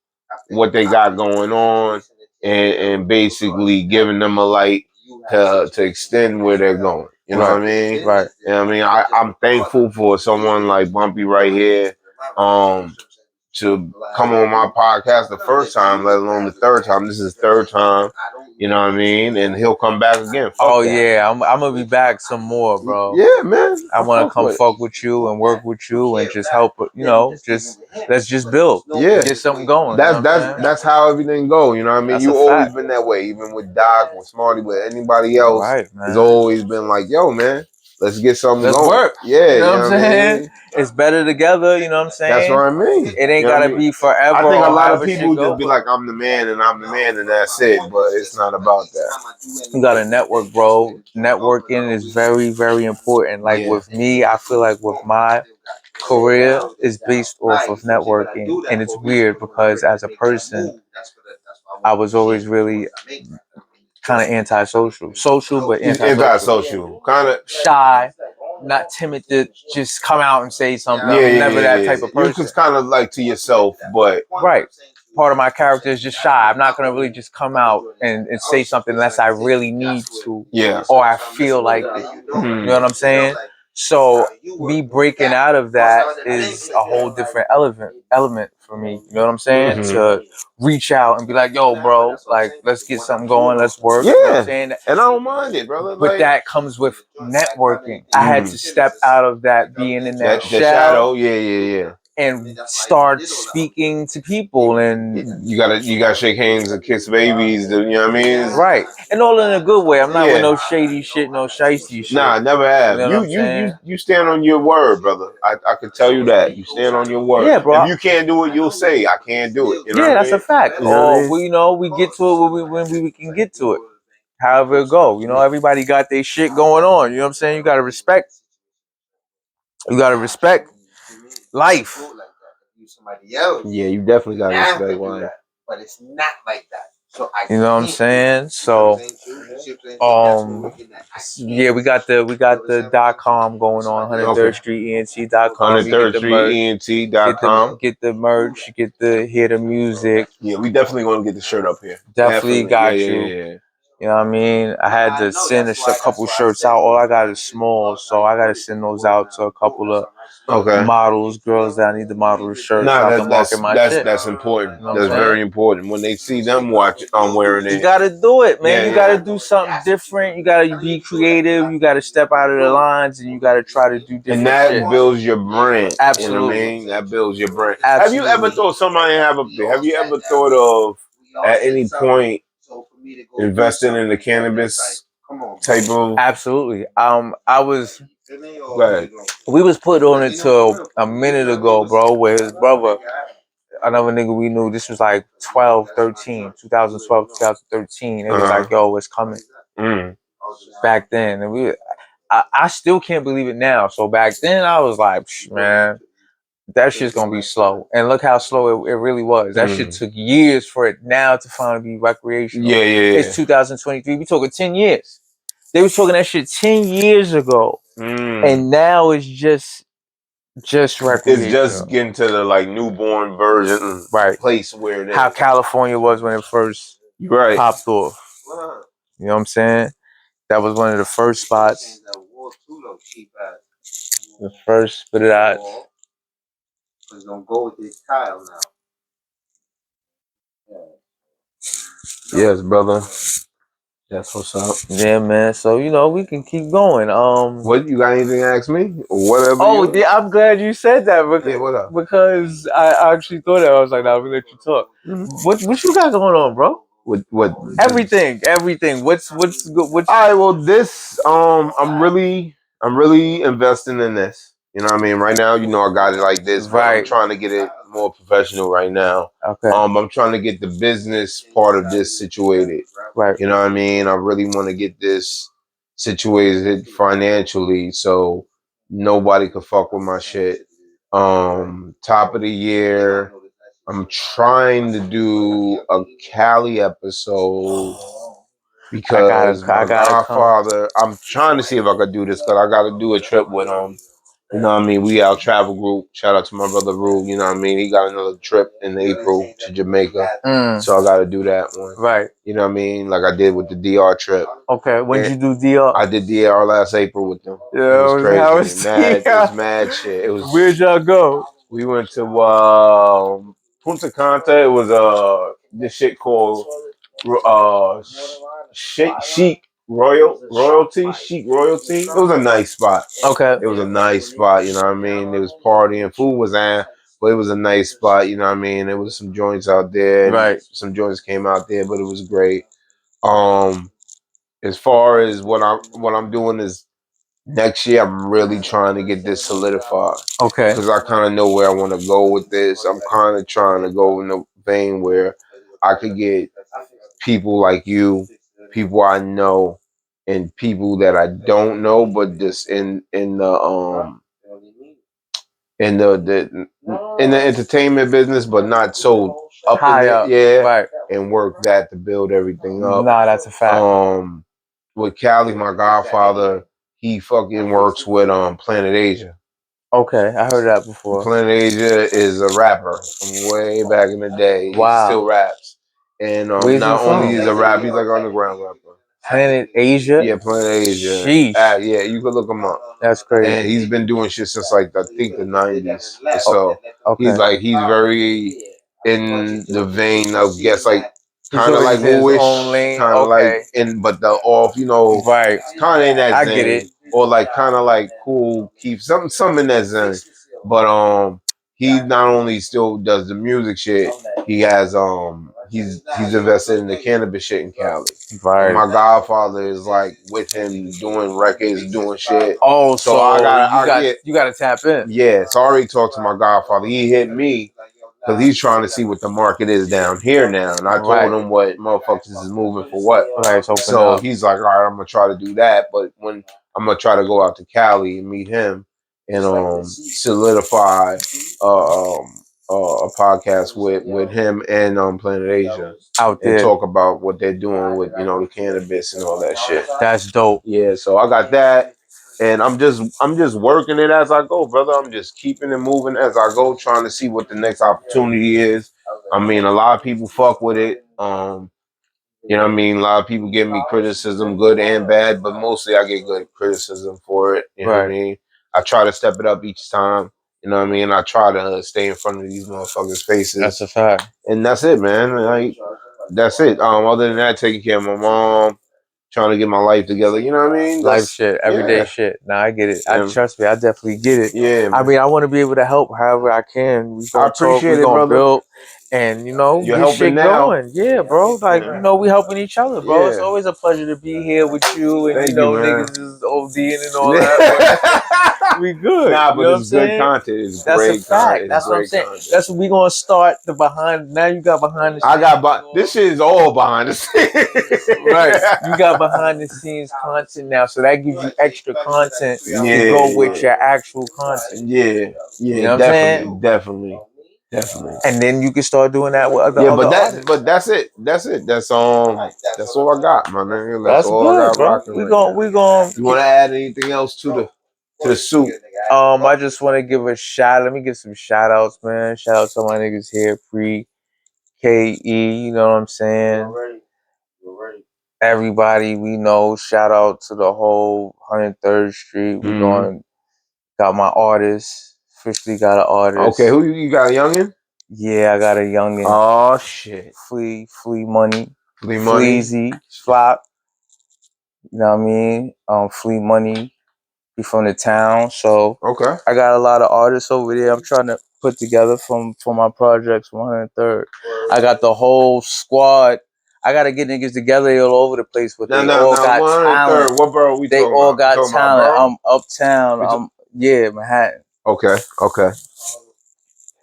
what they got going on. And basically giving them a light to extend where they're going. You know what I mean? Right. You know what I mean? I'm thankful for someone like Bumpy right here to come on my podcast the first time, let alone the third time. This is the third time. You know what I mean? And he'll come back again. Yeah. I'm going to be back some more, bro. Yeah, man. I want to come fuck with you and work with you and just help, let's just build. Yeah. Get something going. That's how everything go. You know what I mean? That's you always been that way, even with Doc, with Smarty, with anybody else. Right, man. It's always been like, yo, man, let's get something going. Let's work. Yeah. You know what I'm saying? It's better together, you know what I'm saying? That's what I mean. It ain't got to be forever. I think a lot of people just be like, I'm the man and that's it. But it's not about that. You got to network, bro. Networking is very, very important. Like with me, I feel like with my career is based off of networking. And it's weird because as a person, I was always really kind of antisocial. Social, but antisocial. Kind of shy. Not timid to just come out and say something. I'm never that type of person. You just kind of like to yourself, but right. Part of my character is just shy. I'm not gonna really just come out and say something unless I really need to. Yeah. Or I feel like it. You know what I'm saying? So me breaking out of that is a whole different element for me. You know what I'm saying? To reach out and be like, yo, bro, like let's get something going, let's work. Yeah. You know what I'm saying? And I don't mind it, brother. But that comes with networking. I had to step out of that being in that shadow. Yeah. And start speaking to people, and you gotta shake hands and kiss babies. You know what I mean? Right, and all in a good way. I'm not with no shady shit, no shiesty shit. Nah, never have. You know you stand on your word, brother. I can tell you that. You stand on your word. Yeah, bro. If you can't do it, you'll say I can't do it. You know that's a fact. We get to it when we can get to it. however it go. You know, everybody got their shit going on. You know what I'm saying? You gotta respect. You gotta respect life. Yeah, you definitely gotta respect life. But it's not like that. So you know what I'm saying? So yeah, we got the .com going on, 103rd Street ENT.com. 103rd Street ENT.com. Get the merch, hear the music. Yeah, we definitely gonna get the shirt up here. Definitely got you. Yeah. You know what I mean? I had to send a couple shirts out. All I got is small, so I got to send those out to a couple of models, girls that I need to model the shirts. Nah, so I can market my shit. That's important. You know that's very important. When they see them wearing it, you gotta do it, man. You gotta do something different. You gotta be creative. You gotta step out of the lines, and you gotta try to do different. And that shit. builds your brand. Absolutely, you know what I mean? That builds your brand. Absolutely. Have you ever thought somebody have you ever thought of at any point investing in the cannabis type of? Absolutely. I was. Go ahead. We was put on it till a minute ago, bro. Where his brother, another nigga we knew, this was like 2012, 2013. It was like, yo, it's coming. Back then, and I still can't believe it now. So back then, I was like, man, that shit's gonna be slow. And look how slow it really was. That shit took years for it now to finally be recreational. Yeah. It's 2023. We talking 10 years. They was talking that shit 10 years ago, and now it's just recreational. It's just getting to the like newborn version, place where it is. How California was when it first popped off. You know what I'm saying? That was one of the first spots. The first spit it out. It's gonna go with this tile now. Yes, brother. That's what's up. Yeah, man. So you know we can keep going. What you got anything to ask me? Or whatever. Oh, yeah, I'm glad you said that. Because, what up? Because I actually thought that. I was like, nah, we let you talk. What you got going on, bro? What? Everything. What's good? All right. Well, this I'm really investing in this. You know what I mean? Right now, I got it like this, but I'm trying to get it more professional right now. Okay. I'm trying to get the business part of this situated. Right. You know what I mean? I really want to get this situated financially so nobody could fuck with my shit. Top of the year, I'm trying to do a Cali episode because my godfather. I'm trying to see if I could do this because I got to do a trip with him. You know what I mean? We our travel group. Shout out to my brother Rue. You know what I mean? He got another trip in April to Jamaica. So I got to do that one. Right. You know what I mean? Like I did with the DR trip. Okay. When did you do DR? I did DR last April with them. Yeah, it was crazy. It was mad shit. It was. Where'd y'all go? We went to Punta Cana. It was this shit called Chic Royalty. It was a nice spot. Okay. It was a nice spot. You know what I mean? It was partying. Food was but it was a nice spot. You know what I mean? There was some joints out there. Right. Some joints came out there, but it was great. As far as what I'm doing is next year, I'm really trying to get this solidified. Okay. Because I kind of know where I want to go with this. I'm kind of trying to go in the vein where I could get people like you, people I know, and people that I don't know, but just in the entertainment business, but not so up in there, yeah. Right. And work that to build everything up. Nah, that's a fact. With Cali, my godfather, he fucking works with Planet Asia. Okay, I heard that before. Planet Asia is a rapper from way back in the day. Wow. He still raps. And not only is a rapper, he's like underground rapper. Planet Asia? Yeah, Planet Asia. Sheesh. Yeah, you could look him up. That's crazy. And he's been doing shit since like I think the 90s. So he's very in the vein of kind of like Wooish, kind of like but the off, right? Kind of in that I zen, get it, or like kind of like cool, keep something in that zen. But he not only still does the music shit, he has he's invested in the cannabis shit in Cali. Right. And my godfather is like with him doing records, doing shit. Oh, so you gotta tap in. Yeah, so I already talked to my godfather. He hit me because he's trying to see what the market is down here now. And I told him what motherfuckers is moving for what. Right, so he's like, all right, I'm gonna try to do that. But when I'm gonna try to go out to Cali and meet him and solidify a podcast with him and Planet Asia out and there. talk about what they're doing with the cannabis and all that shit. That's dope. Yeah, so I got that. And I'm just working it as I go, brother. I'm just keeping it moving as I go, trying to see what the next opportunity is. I mean, a lot of people fuck with it. You know what I mean? A lot of people give me criticism, good and bad, but mostly I get good criticism for it. You know what I mean? I try to step it up each time. You know what I mean? I try to stay in front of these motherfuckers' faces. That's a fact. And that's it, man. Like, that's it. Other than that, taking care of my mom, trying to get my life together. You know what I mean? Life shit, everyday shit. Nah, I get it. Trust me, I definitely get it. Yeah. I mean, I want to be able to help however I can. We gonna talk, we gonna build, and You're get helping shit now. going. Yeah, bro. Like we helping each other, bro. Yeah. It's always a pleasure to be here with you, and Thank you, man. niggas is ODing and all that. We good. Nah, you but know it's good content. It's That's great a fact. content. That's what I'm saying. Content. That's what we gonna start the behind. Now you got behind the scenes. I got this shit is all behind the scenes. Right. You got behind the scenes content now, so that gives you extra content to go with your actual content. Yeah. You know what I'm saying? Definitely. And then you can start doing that with other artists. But that's it. That's all I got, my nigga. That's all good, I got bro. rocking. We gon' You want to add anything else to the suit? I just want to give a shout. Let me give some shout outs, man. Shout out to my niggas here, pre KE. You know what I'm saying? Everybody we know. Shout out to the whole 103rd Street. We got my artist. Officially got an artist. Okay, who you got? A youngin? Yeah, I got a youngin. Oh shit. Flea Money. Flea Money. Fleazy. Flop. You know what I mean? Flea Money. He from the town. So I got a lot of artists over there I'm trying to put together for my projects from 103rd. I got the whole squad. I gotta get niggas together all over the place, but they all got talent. What borough we they talking all about? got talent. I'm uptown. Manhattan. Okay.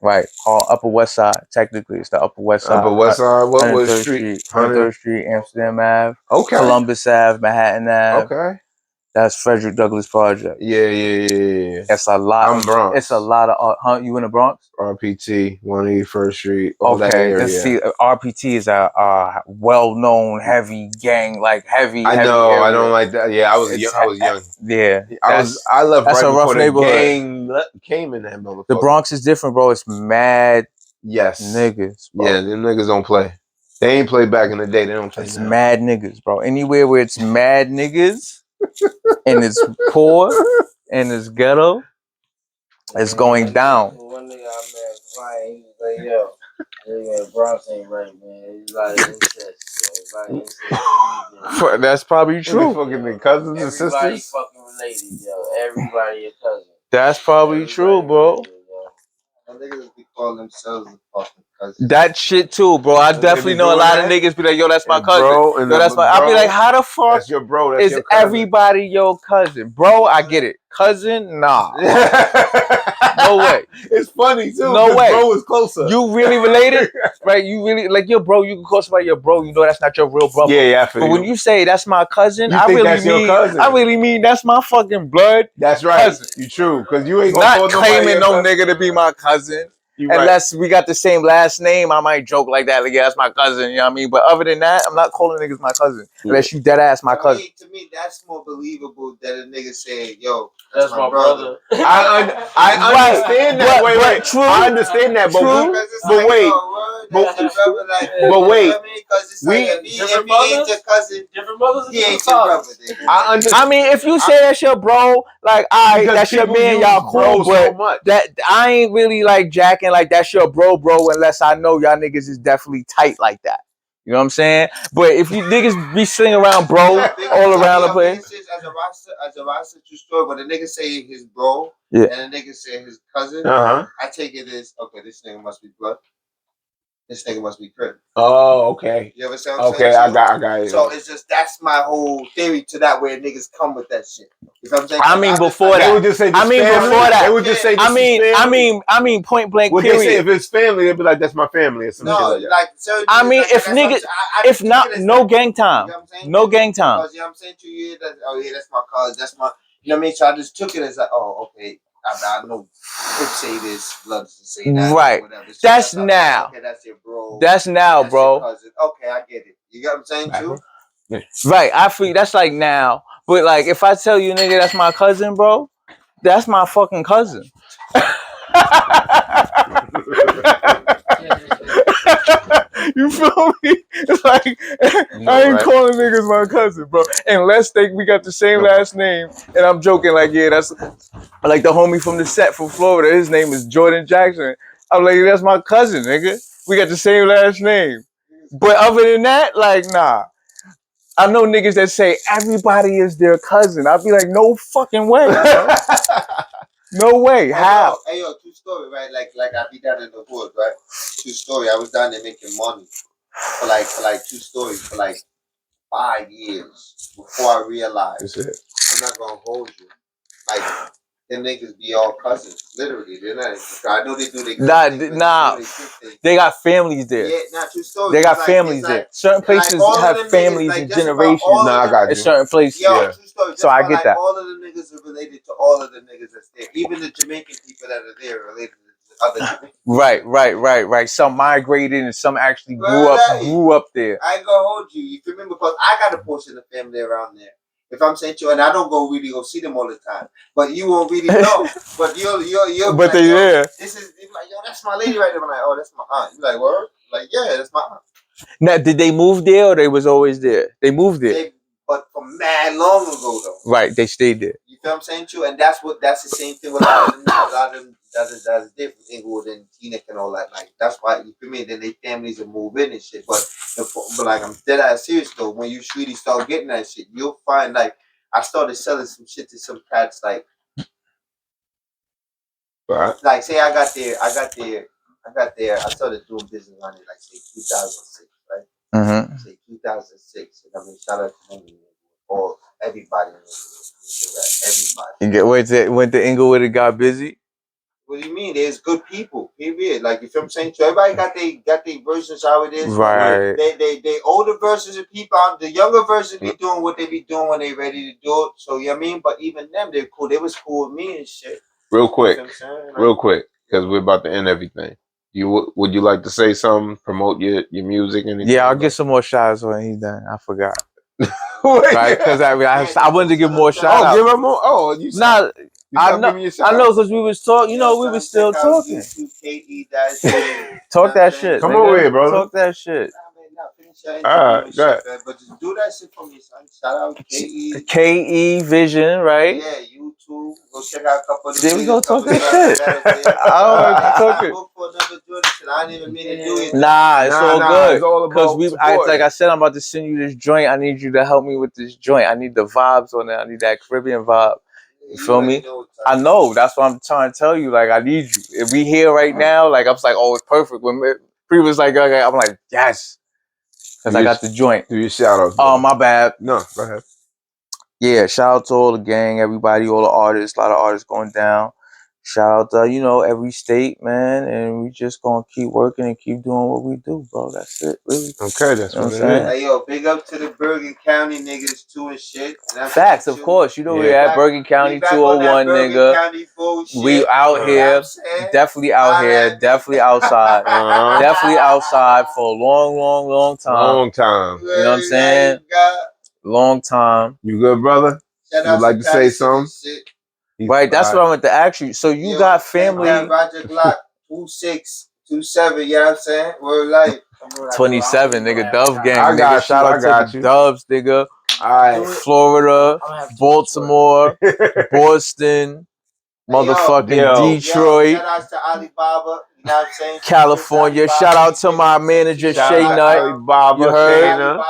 Right, Upper West Side. Technically, it's the Upper West Side. Upper West Side. What was 103rd street? 103rd Street, Amsterdam Ave. Okay. Columbus Ave, Manhattan Ave. Okay. That's Frederick Douglass Project. Yeah. It's a lot. I'm Bronx. It's a lot of. You in the Bronx? RPT, 181st Street. All that area. See, RPT is a well-known heavy gang, like heavy. I know. Area. I don't like that. Yeah, I was young. Yeah, I left that's right a rough before the neighborhood. gang came in that motherfucker. The Bronx is different, bro. It's mad. Yes, niggas. Bro. Yeah, them niggas don't play. They ain't play back in the day. They don't play. It's mad niggas, bro. Anywhere where it's mad niggas and it's poor and it's ghetto, it's going down. One nigga I met crying, he was like, yo, Bronx ain't right, man. It's like incest, yo. That's probably true. Fucking cousins and sisters. Everybody fucking related, yo. Everybody your cousin. That's probably true, bro. Niggas be calling themselves fucking cousins. That shit too, bro. I definitely know a lot of niggas be like, yo, that's my cousin. Bro, yo, that's my. I'll be like, how the fuck that's your bro? That's is your cousin. everybody your cousin? Bro, I get it. Cousin, nah. No way. It's funny too. No way. Bro is closer. You really related, right? You really like your bro. You can call somebody your bro. You know that's not your real brother. Yeah. But when you say that's my cousin, you I think really that's mean. Your cousin. I really mean that's my fucking blood. That's right. Cousin. You true because you ain't gonna not call claiming no nigga to be my cousin. Unless we got the same last name, I might joke like that. Like, yeah, that's my cousin. You know what I mean? But other than that, I'm not calling niggas my cousin. Unless you dead ass my cousin. To me, that's more believable than a nigga saying, yo, that's my brother. I understand that. Wait. True. I understand that. But wait. But wait. Different brothers. He ain't your brother. I mean, if you say that's your bro, like, that's your man, y'all cool. But that I ain't really like jacking like that's your bro, unless I know y'all niggas is definitely tight like that. You know what I'm saying? But if you niggas be slinging around bro all around the place. As a roster true story, but a nigga say his bro and a nigga say his cousin, I take it as, okay, this nigga must be blood. This nigga must be crip. Oh, okay. You ever say what I'm saying? Okay, I got it. So it's just that's my whole theory to that where niggas come with that shit. You know what I'm saying? I mean, before that, they would just say this family. Before that, they would just say this I mean, point blank. What period. they say if it's family, they'd be like, "That's my family" or some shit like that. I mean, if niggas, if not, no gang time, no gang time. Because, you know what I'm saying to you, oh yeah, that's my cousin, that's my, you know what I mean? So I just took it as like, oh, okay, I know Crip say this, Bloods say that, right? Whatever. So that's now. Okay, that's your bro. That's now, bro. Okay, I get it. You get what I'm saying too? Yeah. Right, I feel that's like now. But like, if I tell you, nigga, that's my cousin, bro, that's my fucking cousin. You feel me? It's like I ain't calling niggas my cousin, bro. Unless we got the same last name, and I'm joking like, yeah, that's like the homie from the set from Florida. His name is Jordan Jackson. I'm like, that's my cousin, nigga. We got the same last name. But other than that, like, nah. I know niggas that say everybody is their cousin. I'll be like, no fucking way, bro. No way. How? Hey yo, true story, right? Like I be down in the hood, right? True story. I was down there making money for like true story for like 5 years before I realized I'm not gonna hold you. Like them niggas be all cousins, literally. They're not. I know they do their they got families there. Yeah, not true story. They got families there. Certain places have families and generations. I got you. In certain places. Yo, true story. So I get that. All of the niggas are related to all of the niggas that's there. Even the Jamaican people that are there are related to other Jamaicans. Right. Some migrated and some actually grew up there. I ain't gonna hold you. You feel me? Because I got a portion of family around there. If I'm saying to you, and I don't really go see them all the time, but you won't really know. But you're but they there. This is like, yo, that's my lady right there. I'm like, oh, that's my aunt. You like, word? Like, yeah, that's my aunt. Now, did they move there or they was always there? They moved there. But from mad long ago though. Right, they stayed there. You feel what I'm saying to you? And that's the same thing with a lot of them that's different, Inglewood and Teaneck and all that. Like that's why you feel me. Then they families will move in and shit. But like I'm dead ass serious though. When you really start getting that shit, you'll find like I started selling some shit to some cats like. Right. Like say I got there. I started doing business on it like say 2006, right? Mm-hmm. Say 2006. I mean, shout out to me or everybody. Everybody. Went to Inglewood and got busy. What do you mean? There's good people. Period. Like you feel what I'm saying? So everybody got their versions how it is. Right. They older versions of people. The younger versions be doing what they be doing when they ready to do it. So you know what I mean? But even them, they're cool. They was cool with me and shit. Real quick, because we're about to end everything. Would you like to say something? Promote your music and yeah, I'll get some more shots when he's done. I forgot. Right? Because I wanted to give more shots. Oh, give him more. Oh, you nah. I know because we was talking. You know, we was still talking. Talk that shit. Come nigga. over here, brother. Talk that shit. All right, go ahead. But just do that shit for me, son. Shout out KE. KE Vision, right? Yeah, YouTube. Go check out a couple of There we go. Talk that shit. I didn't even mean to do it. Nah, it's all good. It's all because like I said, I'm about to send you this joint. I need you to help me with this joint. I need the vibes on it. I need that Caribbean vibe. You feel me? I know. That's what I'm trying to tell you. Like, I need you. If we here right now, like, I'm like, oh, it's perfect. When Pre was like, okay, I'm like, yes. Because I got the joint. Do your shout outs. Oh, my bad. No, go ahead. Yeah, shout out to all the gang, everybody, all the artists, a lot of artists going down. Shout out to, every state, man. And we just gonna keep working and keep doing what we do, bro. That's it, really. Okay, that's what it is. Hey, yo, big up to the Bergen County niggas too and shit. And facts, of course. You know we're at Bergen County 201, nigga. County we out here, definitely out here, definitely outside. Definitely outside for a long time. Long time. You know what I'm saying? Long time. You good, brother? You'd like to say something? Right, that's what I want to ask you. So you got family. Roger Glock 2627, you know what I'm saying? We're like 27, nigga. Dove gang. I got nigga. You, shout out to the Dubs, nigga. Alright. Florida, Baltimore, Boston, motherfucking Detroit. Shout out to Alibaba, you know what I'm saying? California. Shout out to my manager, Shay Nut. You heard?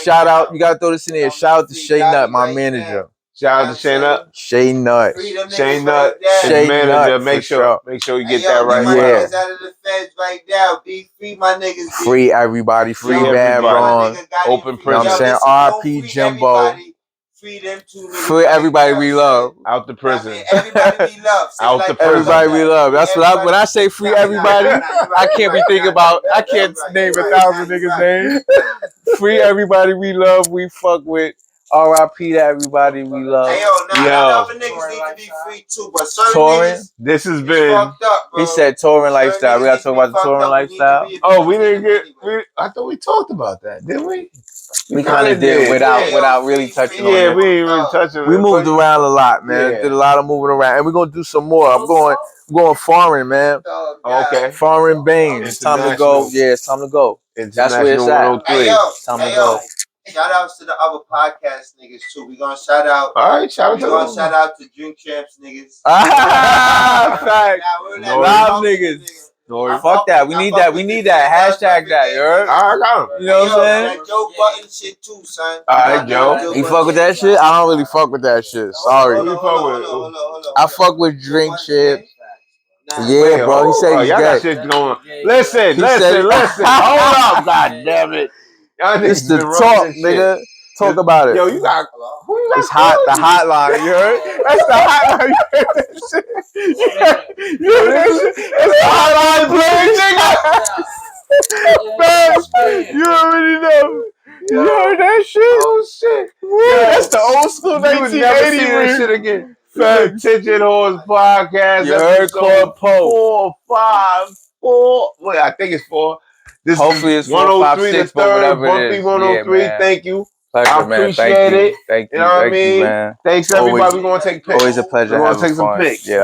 Shout out, you gotta throw this in here. Shout out to Shay Nut, my manager. Shout out to Shane Up. Shane Nuts. Shane Nut, his Shane manager. Nut, Make for sure you get that right. My Yeah. niggas out of the feds right now. Be free, my niggas. Free everybody. Free Bad everybody. Ron. Open You know what I'm prison. saying? R.P. Jimbo. Free them two niggas. Free everybody we love. Out the prison. Everybody we love. Out the prison. Everybody we love. That's what when I say free everybody, I can't be thinking about. I can't name 1,000 niggas' names. Free everybody we love. We fuck with. R.I.P. to everybody we love. Hey, other niggas need to be free too, but certain touring. niggas, This has been. fucked up, bro. He said touring lifestyle. We gotta talk about the touring lifestyle. Oh, we didn't get. I thought we talked about that, didn't we? We kind of did without really touching on it. Yeah, we didn't really touch it. We moved around a lot, man. Yeah. Did a lot of moving around, and we're gonna do some more. I'm going foreign, man. Okay. Foreign Bain. It's time to go. Yeah, it's time to go. That's where it's at. Hey, yo, It's time to go. Shout outs to the other podcast niggas too. We gonna shout out. All right, shout out to Drink Champs niggas. Fact. Live niggas. Fuck that. We need that. We need that. Hashtag that. You heard? I got him. You know what I'm saying? That Joe Button shit too, son. All right, Joe. You fuck with that shit? I don't really fuck with that shit. Sorry. Hold on. I fuck with Drink Champ. Nah, Yeah, bro. He said he's y'all got gay. shit going. Listen. said- Hold up, god damn it. Y'all It's niggas the been talk, running this nigga. shit. Talk about it. Yo, you got who you got? It's hot. The hotline. You heard? That's the hotline. You heard that shit? You heard that shit? It's the hotline playing, nigga. Facts. You already know. You heard that shit? Oh shit. Yeah, that's the old school You would never 1980 see that shit shit. again. Facts. Attention Horse Podcast. You heard Claude Poe. 4, 5, 4. Wait, I think it's 4. This Hopefully is it's 4, 5, 6, the but third. whatever it Bumpy is. 103. Yeah, man. Thank you. Pleasure, I man. appreciate Thank you. it. Thank you. You know what I Thank mean? you, man. Thanks everybody. Always- We're gonna take pics. Always a pleasure We're gonna having take some fun. pics. Yeah.